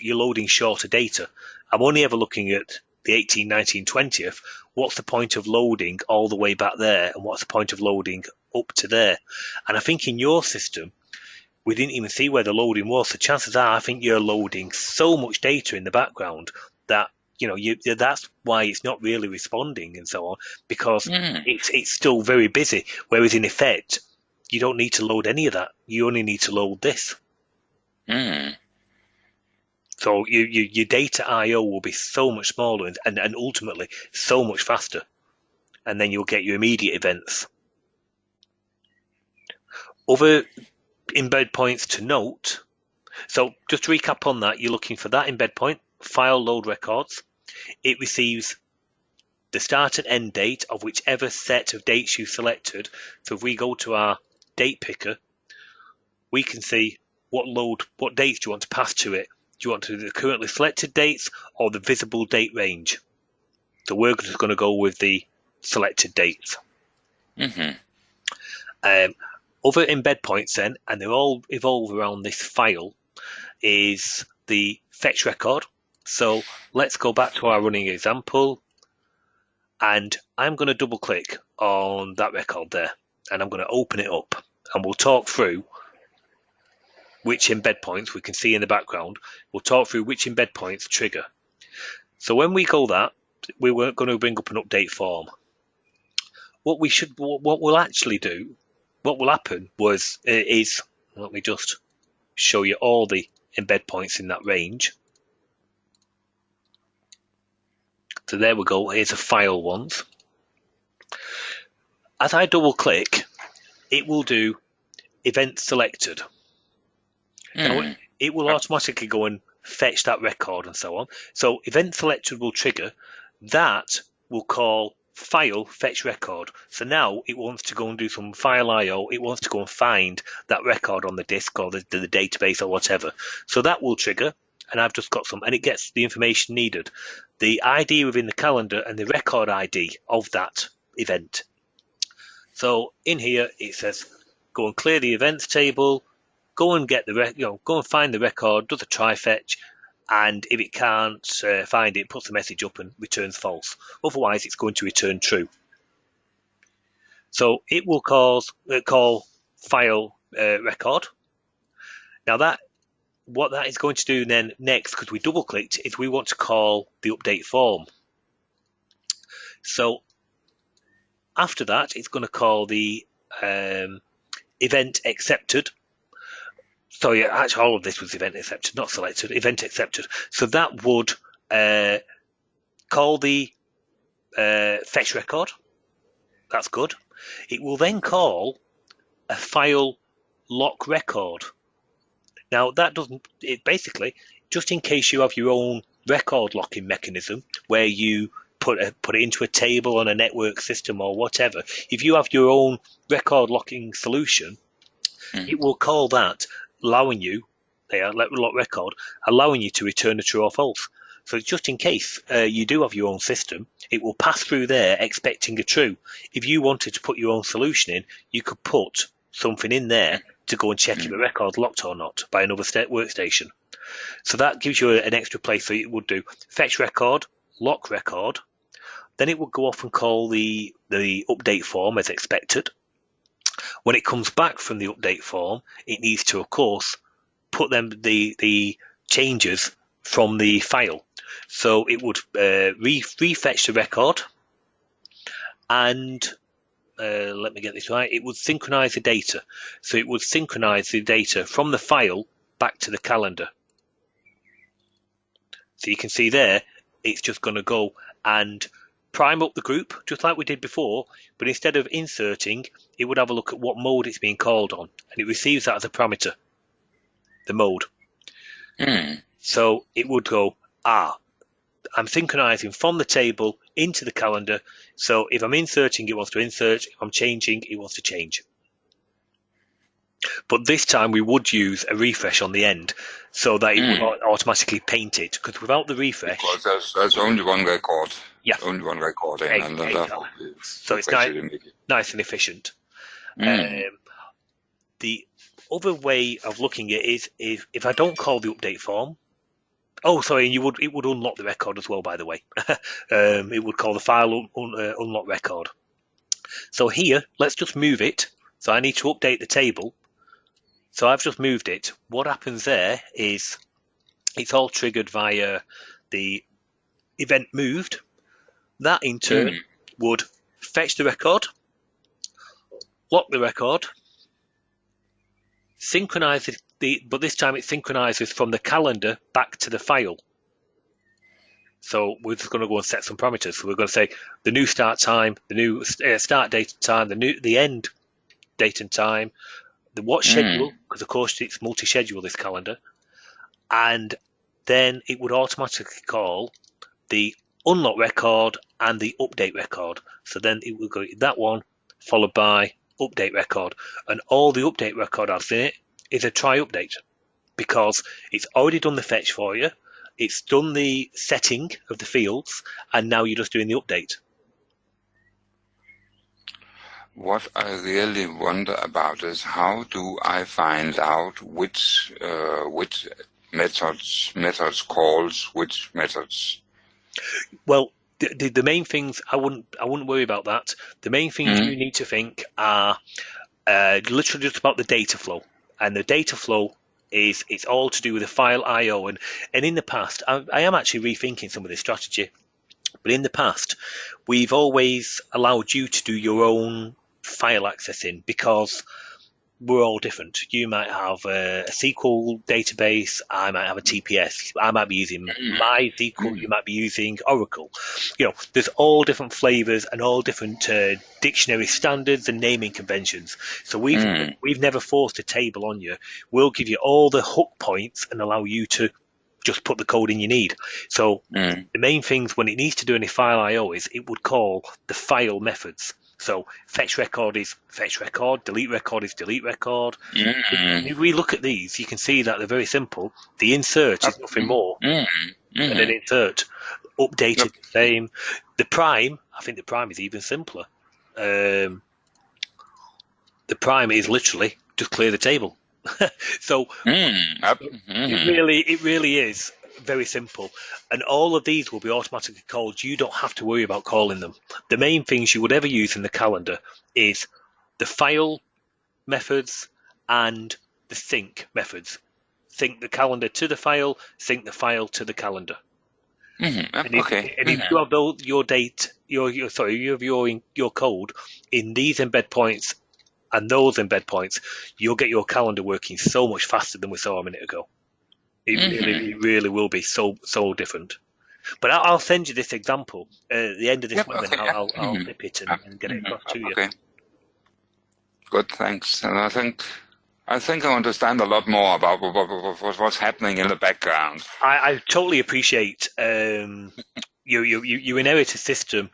B: you're loading shorter data. I'm only ever looking at the 18th, 19th, 20th. What's the point of loading all the way back there, and what's the point of loading up to there? And I think in your system, we didn't even see where the loading was. So chances are, I think you're loading so much data in the background that that's why it's not really responding and so on, because it's still very busy. Whereas in effect, you don't need to load any of that. You only need to load this. So your data I/O will be so much smaller and ultimately so much faster, and then you'll get your immediate events. Other embed points to note. So just to recap on that, you're looking for that embed point, file load records. It receives the start and end date of whichever set of dates you selected. So if we go to our date picker, we can see what dates do you want to pass to it. Do you want to do the currently selected dates or the visible date range? So we're just going to go with the selected dates. Other embed points then, and they all evolve around this file, is the fetch record. So let's go back to our running example, and I'm going to double click on that record there, and I'm going to open it up, and we'll talk through which embed points we can see in the background. We'll talk through which embed points trigger. So when we go that, we weren't going to bring up an update form. What will happen is, let me just show you all the embed points in that range. So there we go, here's the file ones. As I double click, it will do event selected. Now, it will automatically go and fetch that record and so on. So event selected will trigger. That will call file fetch record. So now it wants to go and do some file I/O. It wants to go and find that record on the disk or the database or whatever. So that will trigger, and I've just got some, and it gets the information needed. The ID within the calendar and the record ID of that event. So in here it says go and clear the events table. Go and get go and find the record, does a try fetch, and if it can't find it, puts the message up and returns false. Otherwise, it's going to return true. So it will call file record. Now what that is going to do then next, because we double clicked, is we want to call the update form. So after that, it's going to call the event accepted. So yeah, actually all of this was event accepted, not selected, event accepted. So that would call the fetch record. That's good. It will then call a file lock record. Now that doesn't, it basically, just in case you have your own record locking mechanism where you put it into a table on a network system or whatever, if you have your own record locking solution, it will call that, allowing you, lock record, allowing you to return a true or false. So just in case you do have your own system, it will pass through there expecting a true. If you wanted to put your own solution in, you could put something in there to go and check if the record's locked or not by another workstation. So that gives you an extra place. So it would do fetch record, lock record, then it would go off and call the update form as expected. When it comes back from the update form, it needs to, of course, put the changes from the file. So it would refetch the record, and let me get this right, it would synchronize the data. So it would synchronize the data from the file back to the calendar. So you can see there, it's just going to go and prime up the group, just like we did before, but instead of inserting, it would have a look at what mode it's being called on, and it receives that as a parameter, the mode. So it would go, I'm synchronizing from the table into the calendar. So if I'm inserting, it wants to insert. If I'm changing, it wants to change. But this time we would use a refresh on the end so that it would automatically paint it. Because without the refresh,
D: because there's only one record.
B: Yeah.
D: Only one recording, and then
B: exactly. So it's nice and efficient. The other way of looking at it is if I don't call the update form. Oh, sorry, it would unlock the record as well, by the way. It would call the file unlock record. So here, let's just move it. So I need to update the table. So I've just moved it. What happens there is it's all triggered via the event moved. That in turn would fetch the record, lock the record, synchronize but this time it synchronizes from the calendar back to the file. So we're just going to go and set some parameters. So we're going to say the new start time, the new start date and time, the end date and time, the what schedule, because of course it's multi-schedule, this calendar, and then it would automatically call the unlock record and the update record. So then it will go that one followed by update record, and all the update record has in it is a try update, because it's already done the fetch for you, it's done the setting of the fields, and now you're just doing the update.
D: What I really wonder about is how do I find out which methods calls which methods?
B: Well, the main things I wouldn't worry about that. The main things you need to think are literally just about the data flow, and the data flow it's all to do with the file I/O. And in the past, I am actually rethinking some of this strategy. But in the past, we've always allowed you to do your own file accessing because we're all different. You might have a SQL database, I might have a TPS, I might be using MySQL, you might be using Oracle. There's all different flavors and all different dictionary standards and naming conventions. So we've never forced a table on you. We'll give you all the hook points and allow you to just put the code in you need. So the main things when it needs to do any file I/O is it would call the file methods. So fetch record is fetch record, delete record is delete record. If we look at these, you can see that they're very simple. The insert is nothing more than an insert. Update is the same. The prime, I think the prime is even simpler. The prime is literally just clear the table. So it really is very simple, and all of these will be automatically called. You don't have to worry about calling them. The main things you would ever use in the calendar is the file methods and the sync methods. Sync the calendar to the file, sync the file to the calendar. And if you have your code in these embed points and those embed points, you'll get your calendar working so much faster than we saw a minute ago. It really will be so different. But I'll send you this example at the end of this moment. I'll nip it and get it across to you.
D: Okay. Good, thanks. And I think I understand a lot more about what's happening in the background.
B: I totally appreciate you inherit a system.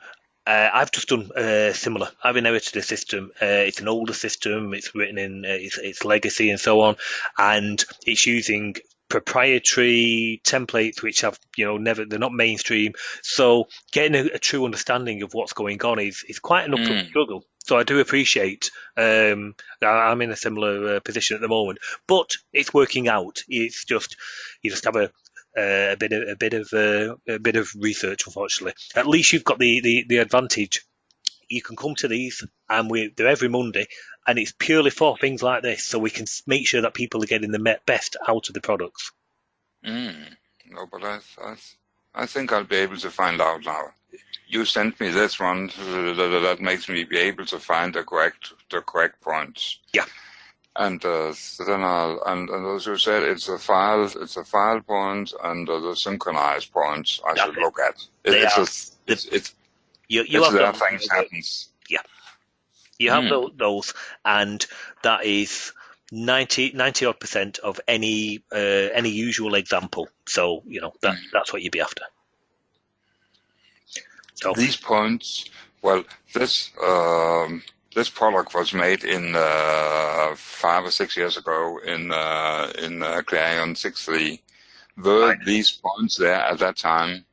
B: I've just done similar. I've inherited a system. It's an older system. It's written in its legacy and so on, and it's using proprietary templates which have they're not mainstream. So getting a true understanding of what's going on is quite an uphill struggle. So I do appreciate I'm in a similar position at the moment, but it's working out. It's just you just have a bit of research, unfortunately. At least you've got the advantage. You can come to these, and they're every Monday, and it's purely for things like this, so we can make sure that people are getting the best out of the products.
D: No, but I think I'll be able to find out now. You sent me this one that makes me be able to find the correct points.
B: Yeah.
D: And then and as you said, it's a file point and the synchronized points I should look at. Things happens.
B: Yeah, you have those, and that is 90% of any usual example. So that's what you'd be after. So
D: these points, well, this product was made in 5 or 6 years ago in Clarion 6.3. Were these points there at that time?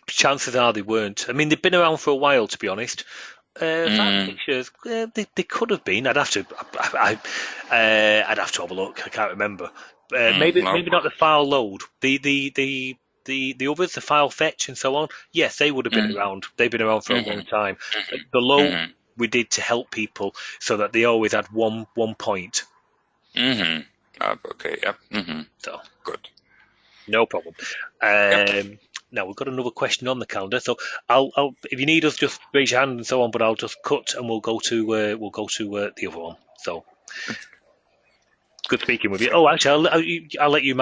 B: chances are they weren't. I mean, they've been around for a while, to be honest. 5 or 6 years, they could have been. I'd have to have a look. I can't remember. Maybe not the file load. The others, the file fetch and so on. Yes, they would have been around. They've been around for a long time. The load we did to help people so that they always had one point.
D: Okay. Yep.
B: So
D: good.
B: No problem. Now we've got another question on the calendar, so I'll if you need us, just raise your hand and so on. But I'll just cut and we'll go to the other one. So good speaking with you. Oh, actually, I'll let you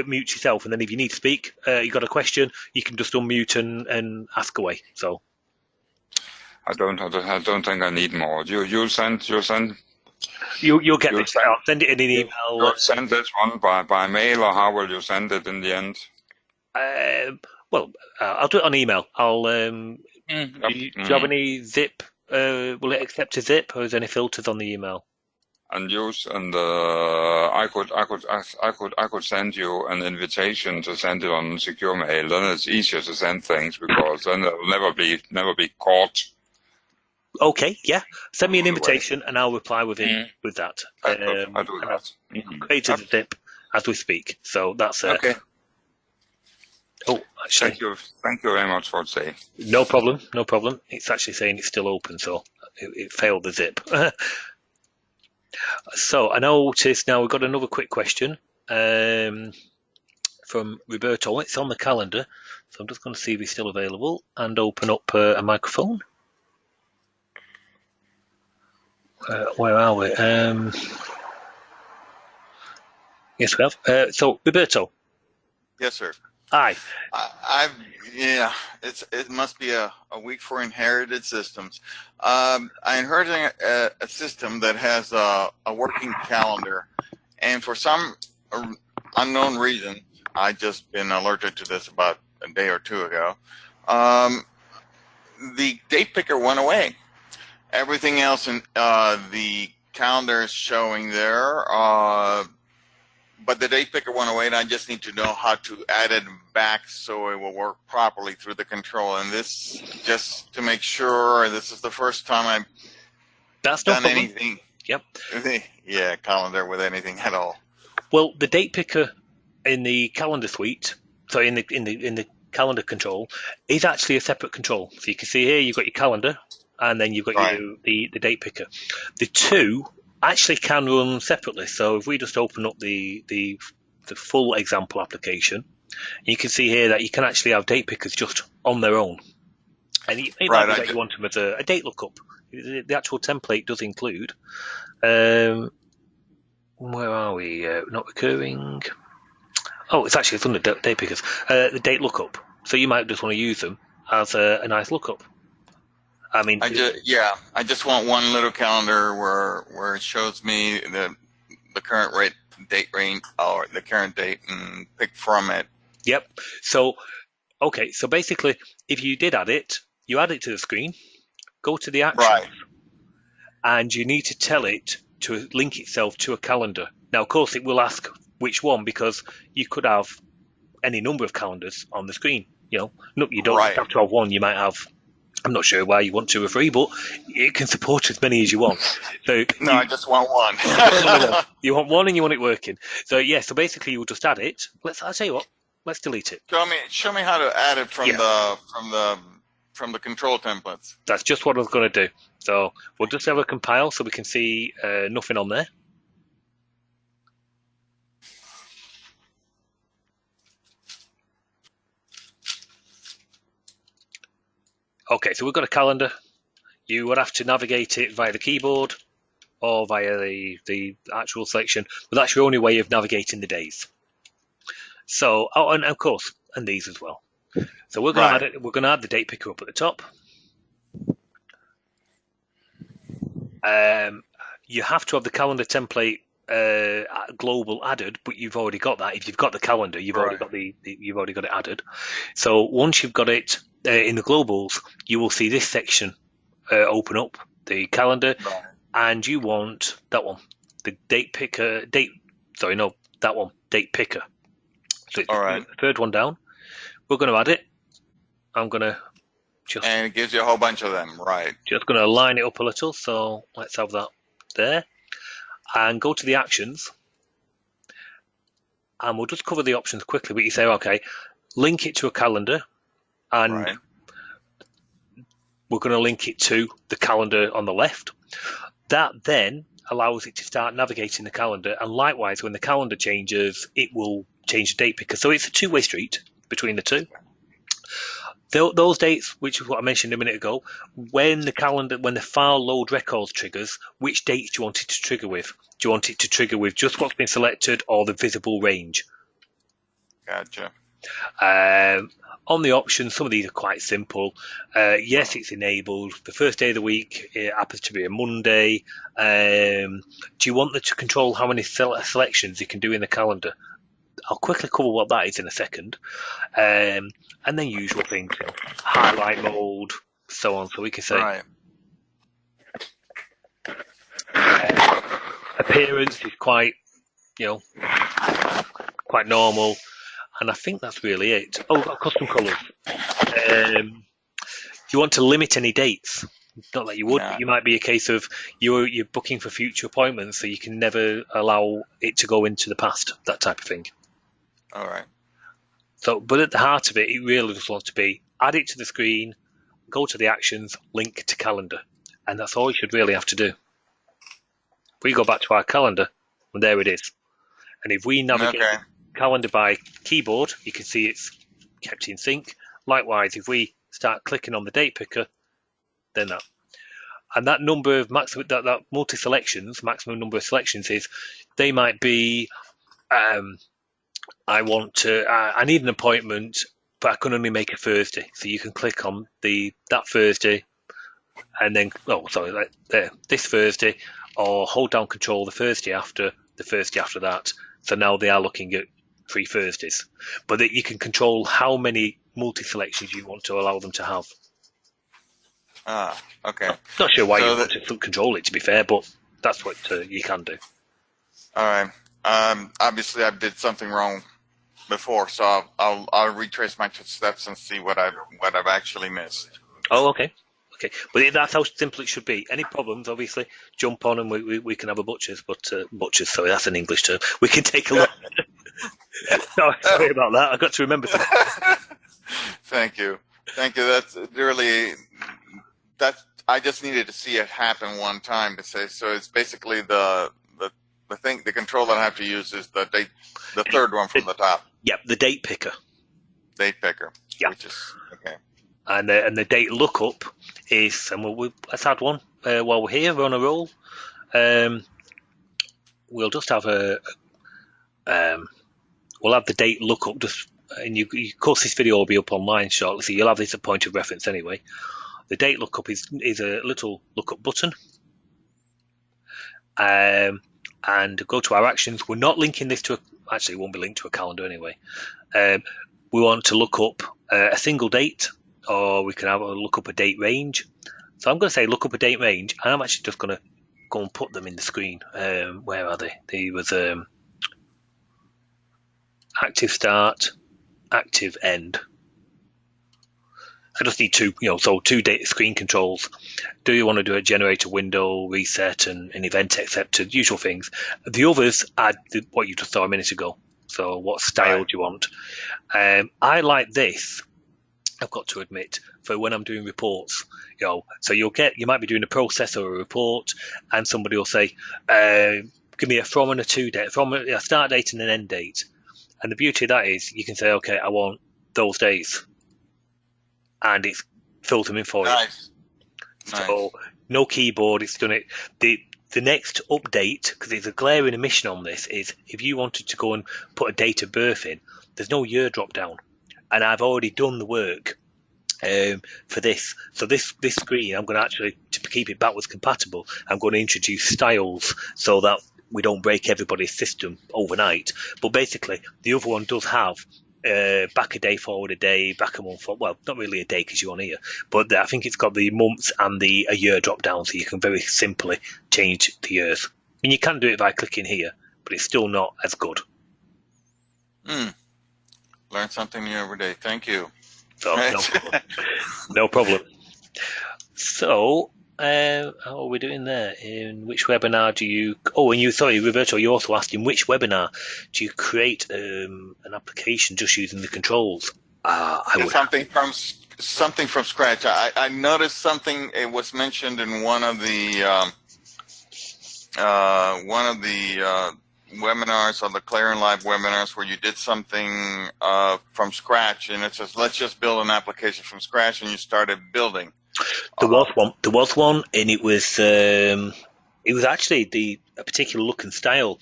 B: mute yourself, and then if you need to speak, you got a question, you can just unmute and ask away. So
D: I don't think I need more. You'll send.
B: You'll get this. I'll send it in an email.
D: You'll send this one by mail, or how will you send it in the end?
B: Well, I'll do it on email. I'll. Do you have any zip? Will it accept a zip, or is there any filters on the email?
D: I could send you an invitation to send it on secure mail. Then it's easier to send things because then it'll never be caught.
B: Okay, yeah. Send me an invitation and I'll reply with that.
D: I'll do that.
B: Created a zip as we speak. So that's
D: okay.
B: Oh, actually,
D: thank you very much for saying.
B: No problem. It's actually saying it's still open, so it failed the zip. So I noticed now we've got another quick question from Roberto. It's on the calendar, so I'm just going to see if he's still available and open up a microphone. Where are we? Yes, we have. So Roberto.
E: Yes, sir.
B: Hi.
E: It must be a week for inherited systems. I inherited a system that has a working calendar, and for some unknown reason, I just been alerted to this about a day or two ago. The date picker went away. Everything else in the calendar is showing there, but the date picker went away, and I just need to know how to add it back so it will work properly through the control. And this, just to make sure, this is the first time I've done anything.
B: Yep.
E: Yeah, calendar with anything at all.
B: Well, the date picker in the calendar suite, so in the calendar control, is actually a separate control. So you can see here you've got your calendar, and then you've got the date picker. The two actually can run separately. So if we just open up the full example application, you can see here that you can actually have date pickers just on their own. And it might be that you want them as a date lookup. The actual template does include. Where are we? Not recurring. Oh, it's under date pickers. The date lookup. So you might just want to use them as a nice lookup. I mean,
E: I just want one little calendar where it shows me the current date range or the current date and pick from it.
B: Yep. So, okay. So basically, if you did add it, you add it to the screen, go to the actions, and you need to tell it to link itself to a calendar. Now, of course, it will ask which one because you could have any number of calendars on the screen. You don't have to have one. You might have. I'm not sure why you want 2 or 3, but it can support as many as you want. So
E: I just want one.
B: You want one and you want it working. So so basically you'll just add it. I'll tell you what. Let's delete it.
E: Show me how to add it from the control templates.
B: That's just what I was going to do. So we'll just have a compile so we can see nothing on there. Okay, so we've got a calendar. You would have to navigate it via the keyboard or via the actual selection, but that's your only way of navigating the days. So, and of course, and these as well. So we're going to add it. We're going to add the date picker up at the top. You have to have the calendar template global added, but you've already got that. If you've got the calendar, you've already got you've already got it added. So once you've got it in the globals, you will see this section open up, the calendar,
E: Right.
B: and you want that one, the date picker, date picker. So it's
E: All right.
B: the third one down. We're going to add it. I'm going to
E: And it gives you a whole bunch of them, right?
B: just going to line it up a little. So let's have that there, and go to the actions, and we'll just cover the options quickly. But you say, okay, link it to a calendar, and
E: Right.
B: we're going to link it to the calendar on the left. That then allows it to start navigating the calendar, and likewise, when the calendar changes, it will change the date picker. So it's a two-way street between the two. Those dates, which is what I mentioned a minute ago, when the file load records triggers, which dates do you want it to trigger with? Do you want it to trigger with just what's been selected or the visible range?
E: Gotcha.
B: On the options, some of these are quite simple. Yes, it's enabled. The first day of the week, it happens to be a Monday. Do you want it to control how many selections you can do in the calendar? I'll quickly cover what that is in a second. And then usual things, highlight mode, so on. So we can say
E: Right.
B: appearance is quite normal. And I think that's really it. Oh, got custom colours. You want to limit any dates? Not that you would, but you might be a case of you're booking for future appointments, so you can never allow it to go into the past, that type of thing.
E: All right.
B: So, but at the heart of it, it really just wants to be add it to the screen, go to the actions, link to calendar, and that's all you should really have to do. We go back to our calendar, and there it is. And if we navigate calendar by keyboard, you can see it's kept in sync. Likewise, if we start clicking on the date picker, then that number of that multi-selections, maximum number of selections is, they might be, I need an appointment, but I can only make a Thursday. So you can click on that Thursday, and then this Thursday, or hold down Control the Thursday after that. So now they are looking at 3 Thursdays, but that you can control how many multi-selections you want to allow them to have.
E: Okay.
B: Not sure why you want to control it, to be fair, but that's what you can do.
E: All right. Obviously, I did something wrong before, so I'll retrace my steps and see what I've actually missed.
B: Oh, okay. But that's how simple it should be. Any problems, obviously, jump on and we can have a butcher's. But butcher's, sorry, that's an English term. We can take a look. Sorry about that. I got to remember something.
E: Thank you. That's really I just needed to see it happen one time to say. So it's basically the control that I have to use is the date, the third one from the top.
B: Yep, the date picker.
E: Date picker.
B: Yeah.
E: Which is okay.
B: And the date lookup is, and let's add one while we're here. We're on a roll. We'll just have we'll have the date lookup. And of course, this video will be up online shortly, so you'll have this as a point of reference anyway. The date lookup is a little lookup button. And go to our actions. We're not linking this to actually, it won't be linked to a calendar anyway. We want to look up a single date, or we can have a look up a date range. So I'm going to say look up a date range, and I'm actually just going to go and put them in the screen. Where are they? There was active start, active end. I just need two, so 2 data screen controls. Do you want to do a generator window, reset, and an event accepted, usual things. The others add what you just saw a minute ago. So what style do you want? I like this, I've got to admit, for when I'm doing reports. So you might be doing a process or a report, and somebody will say, give me a from and a to date, from a start date and an end date. And the beauty of that is you can say, okay, I want those days. And it's filled them in for you. So no keyboard, it's done it. The next update, because there's a glaring omission on this, is if you wanted to go and put a date of birth in, there's no year drop down. And I've already done the work for this. So this screen, I'm going to actually, to keep it backwards compatible, I'm going to introduce styles so that we don't break everybody's system overnight. But basically, the other one does have back a day, forward a day, back a month. Well, not really a day because you're on here, but I think it's got the months and a year drop down, so you can very simply change the years. And you can do it by clicking here, but it's still not as good.
E: Learn something new every day. Thank you.
B: So no problem. No problem. So how are we doing there? In which webinar do you? Oh, and Roberto, you also asked in which webinar do you create an application just using the controls? I would
E: something from scratch. I noticed something. It was mentioned in one of the webinars, or the Clarion Live webinars, where you did something from scratch, and it says, let's just build an application from scratch, and you started building.
B: There was one, and it was actually a particular look and style.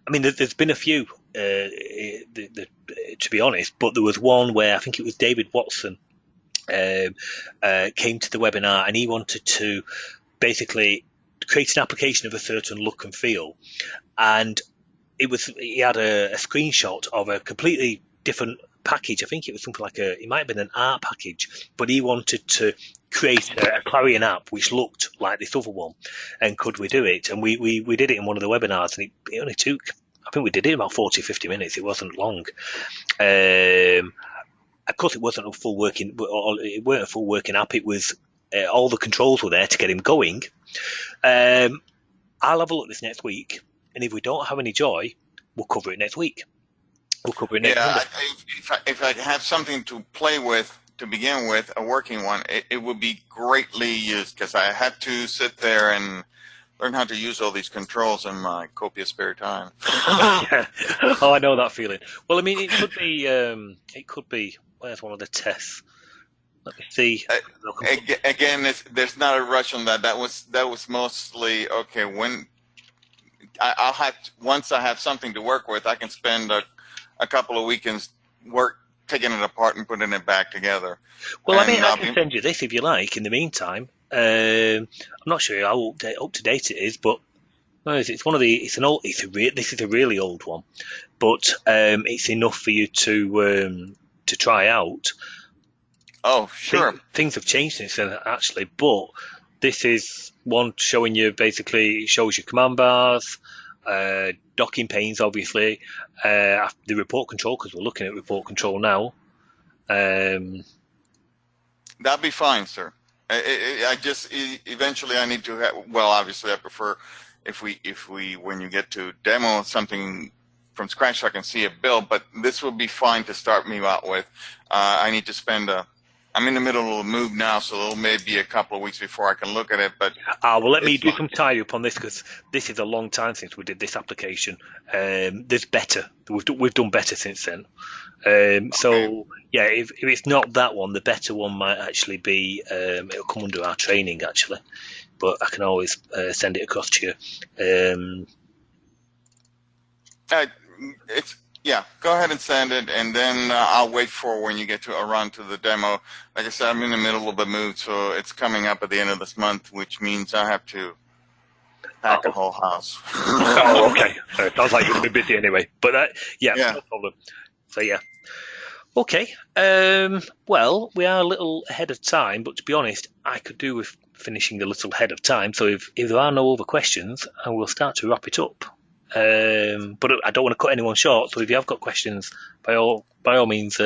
B: I mean, there's been a few, to be honest, but there was one where I think it was David Watson came to the webinar, and he wanted to basically create an application of a certain look and feel, and he had a screenshot of a completely different package. I think it was something like it might have been an art package, but he wanted to create a Clarion app which looked like this other one, and could we do it? And we did it in one of the webinars, and it only took, I think we did it about 40-50 minutes. It wasn't long. Of course, it wasn't a full working, or it weren't a full working app. It was all the controls were there to get him going. I'll have a look at this next week, and if we don't have any joy, we'll cover it next week. We'll cover it next Monday.
E: If I have something to play with to begin with, a working one, it would be greatly used, because I had to sit there and learn how to use all these controls in my copious spare time.
B: Yeah. Oh, I know that feeling. Well, I mean, it could be. Where's one of the tests? Let me see.
E: Again, there's not a rush on that. That was mostly okay. When I'll have once I have something to work with, I can spend a couple of weekends taking it apart and putting it back together.
B: Well, I mean, I can send you this if you like. In the meantime, I'm not sure how up to date it is, but this is a really old one, but it's enough for you to try out.
E: Oh, sure.
B: Things have changed since then, actually, but this is one showing you, basically, it shows you command bars, docking panes, obviously, the report control, because we're looking at report control now.
E: That'd be fine, sir. Eventually I need to have, well, obviously I prefer if we when you get to demo something from scratch so I can see it build, but this would be fine to start me out with. I need to spend I'm in the middle of a move now, so it'll maybe a couple of weeks before I can look at it. But
B: well, let me do some tie up on this, because this is a long time since we did this application. There's better. We've done better since then. Okay. So yeah, if it's not that one, the better one might actually be. It'll come under our training actually, but I can always send it across to you.
E: Yeah, go ahead and send it, and then I'll wait for when you get to around to the demo. Like I said, I'm in the middle of a move, so it's coming up at the end of this month, which means I have to pack a whole house.
B: Oh, okay. Sounds like you're going to be busy anyway. But yeah, no problem. So yeah. Okay. Well, we are a little ahead of time, but to be honest, I could do with finishing a little ahead of time. So if there are no other questions, I will start to wrap it up. But I don't want to cut anyone short, so if you have got questions, by all means,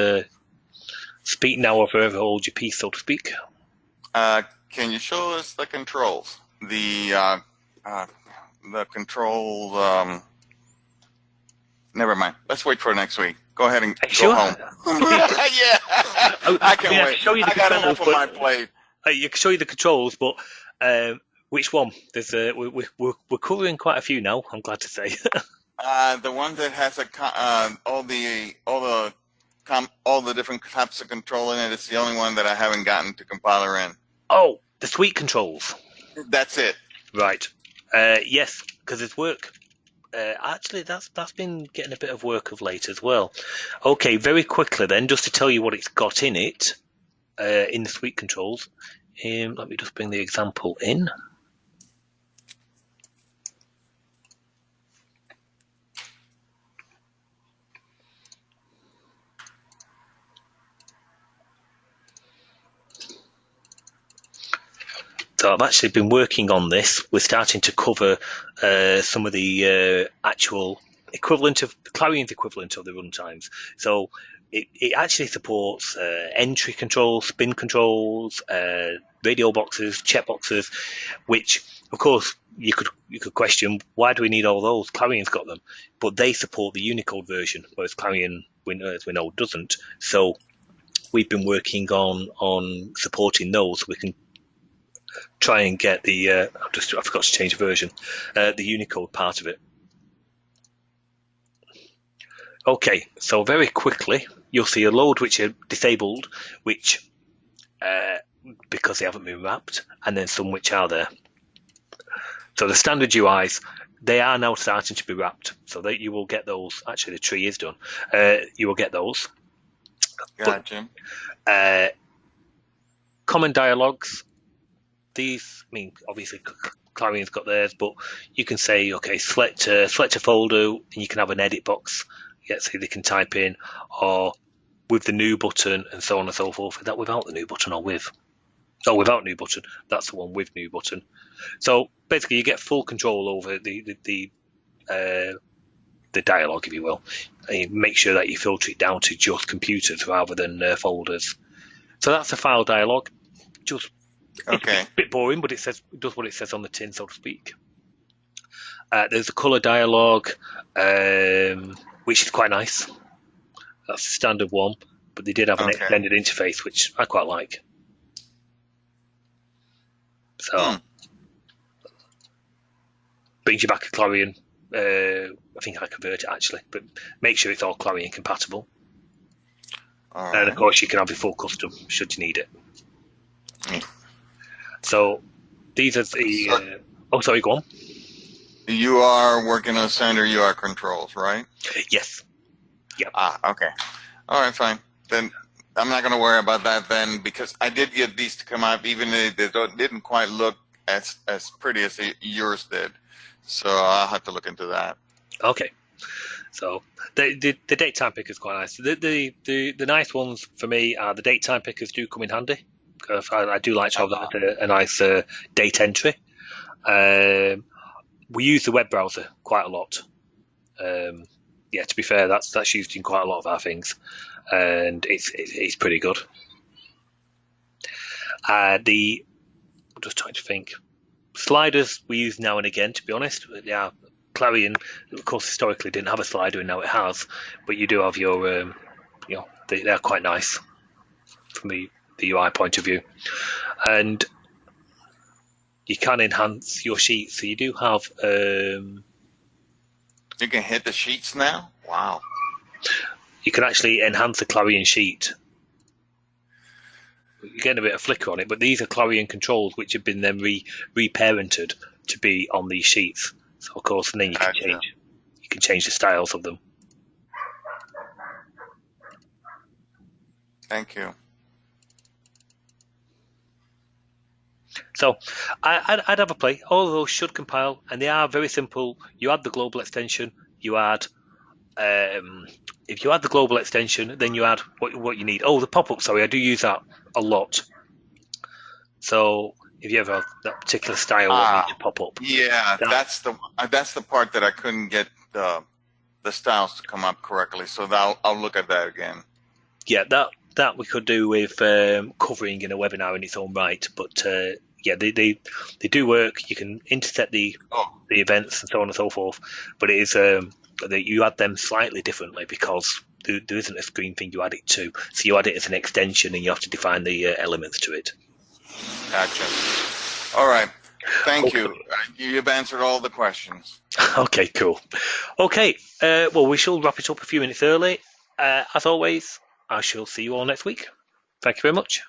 B: speak now or forever hold your peace, so to speak.
E: Can you show us the controls? The control. Never mind. Let's wait for next week. Go ahead and go home. Yeah, I can wait. I got enough on my plate.
B: You can show you the controls, but. Which one? There's we're covering quite a few now. I'm glad to say.
E: The one that has all the different types of control in it. It's the only one that I haven't gotten to compiler in.
B: Oh, the suite controls.
E: That's it.
B: Right. Yes, because it's work. Actually, that's been getting a bit of work of late as well. Okay, very quickly then, just to tell you what it's got in it, in the suite controls. Let me just bring the example in. So I've actually been working on this. We're starting to cover some of the actual equivalent of Clarion's equivalent of the runtimes. So it actually supports entry controls, spin controls, radio boxes, check boxes, which of course you could question, why do we need all those? Clarion's got them, but they support the Unicode version, whereas Clarion, as we know, doesn't. So we've been working on supporting those. We can try and get the I forgot to change the version, the Unicode part of it. Okay, so very quickly you'll see a load which are disabled, which because they haven't been wrapped, and then some which are there. So the standard UIs, they are now starting to be wrapped, so that you will get those. Actually, the tree is done. You will get those.
E: Gotcha.
B: But, common dialogues. These, I mean, obviously Clarion's got theirs, but you can say, okay, select a folder, and you can have an edit box. So they can type in, or with the new button, and so on and so forth. Is that without the new button or with? Oh, without new button. That's the one with new button. So basically, you get full control over the dialogue, if you will. And you make sure that you filter it down to just computers rather than folders. So that's a file dialogue. Just
E: Okay.
B: It's a bit boring, but it does what it says on the tin, so to speak. There's a color dialogue, which is quite nice. That's the standard one, but they did have an extended interface, which I quite like. So brings you back a Clarion. I think I convert it actually, but make sure it's all Clarion compatible.
E: All
B: And
E: right.
B: of course, you can have your full custom should you need it.
E: Yeah.
B: So these are the. Oh, sorry, go on.
E: You are working on standard UI controls, right?
B: Yes. Yep.
E: Okay. All right, fine. Then I'm not going to worry about that then, because I did get these to come out, even though they didn't quite look as pretty as yours did. So I'll have to look into that.
B: Okay. So the date time picker is quite nice. The nice ones for me are the date time pickers do come in handy, because I do like to have that as a nice date entry. We use the web browser quite a lot. Yeah, to be fair, that's used in quite a lot of our things, and it's pretty good. I'm just trying to think. Sliders we use now and again, to be honest. Yeah, Clarion, of course, historically didn't have a slider, and now it has. But you do have your, they're quite nice from the UI point of view, and you can enhance your sheets. So you do have.
E: You can hit the sheets now? Wow.
B: You can actually enhance a Clarion sheet. You're getting a bit of flicker on it, but these are Clarion controls which have been then reparented to be on these sheets. So of course, and then you can change the styles of them.
E: Thank you.
B: So I'd have a play. All of those should compile, and they are very simple. You add the global extension. You add, if you add the global extension, then you add what you need. Oh, the pop-up. Sorry, I do use that a lot. So if you ever have that particular style that needs to pop up,
E: yeah, that's the part that I couldn't get the styles to come up correctly. So I'll look at that again.
B: Yeah, that we could do with covering in a webinar in its own right, but. Yeah, they do work. You can intercept the events and so on and so forth, but it is you add them slightly differently because there isn't a screen thing you add it to. So you add it as an extension, and you have to define the elements to it.
E: Gotcha. All right. Thank you. You've answered all the questions.
B: Okay, cool. Okay, well, we shall wrap it up a few minutes early. As always, I shall see you all next week. Thank you very much.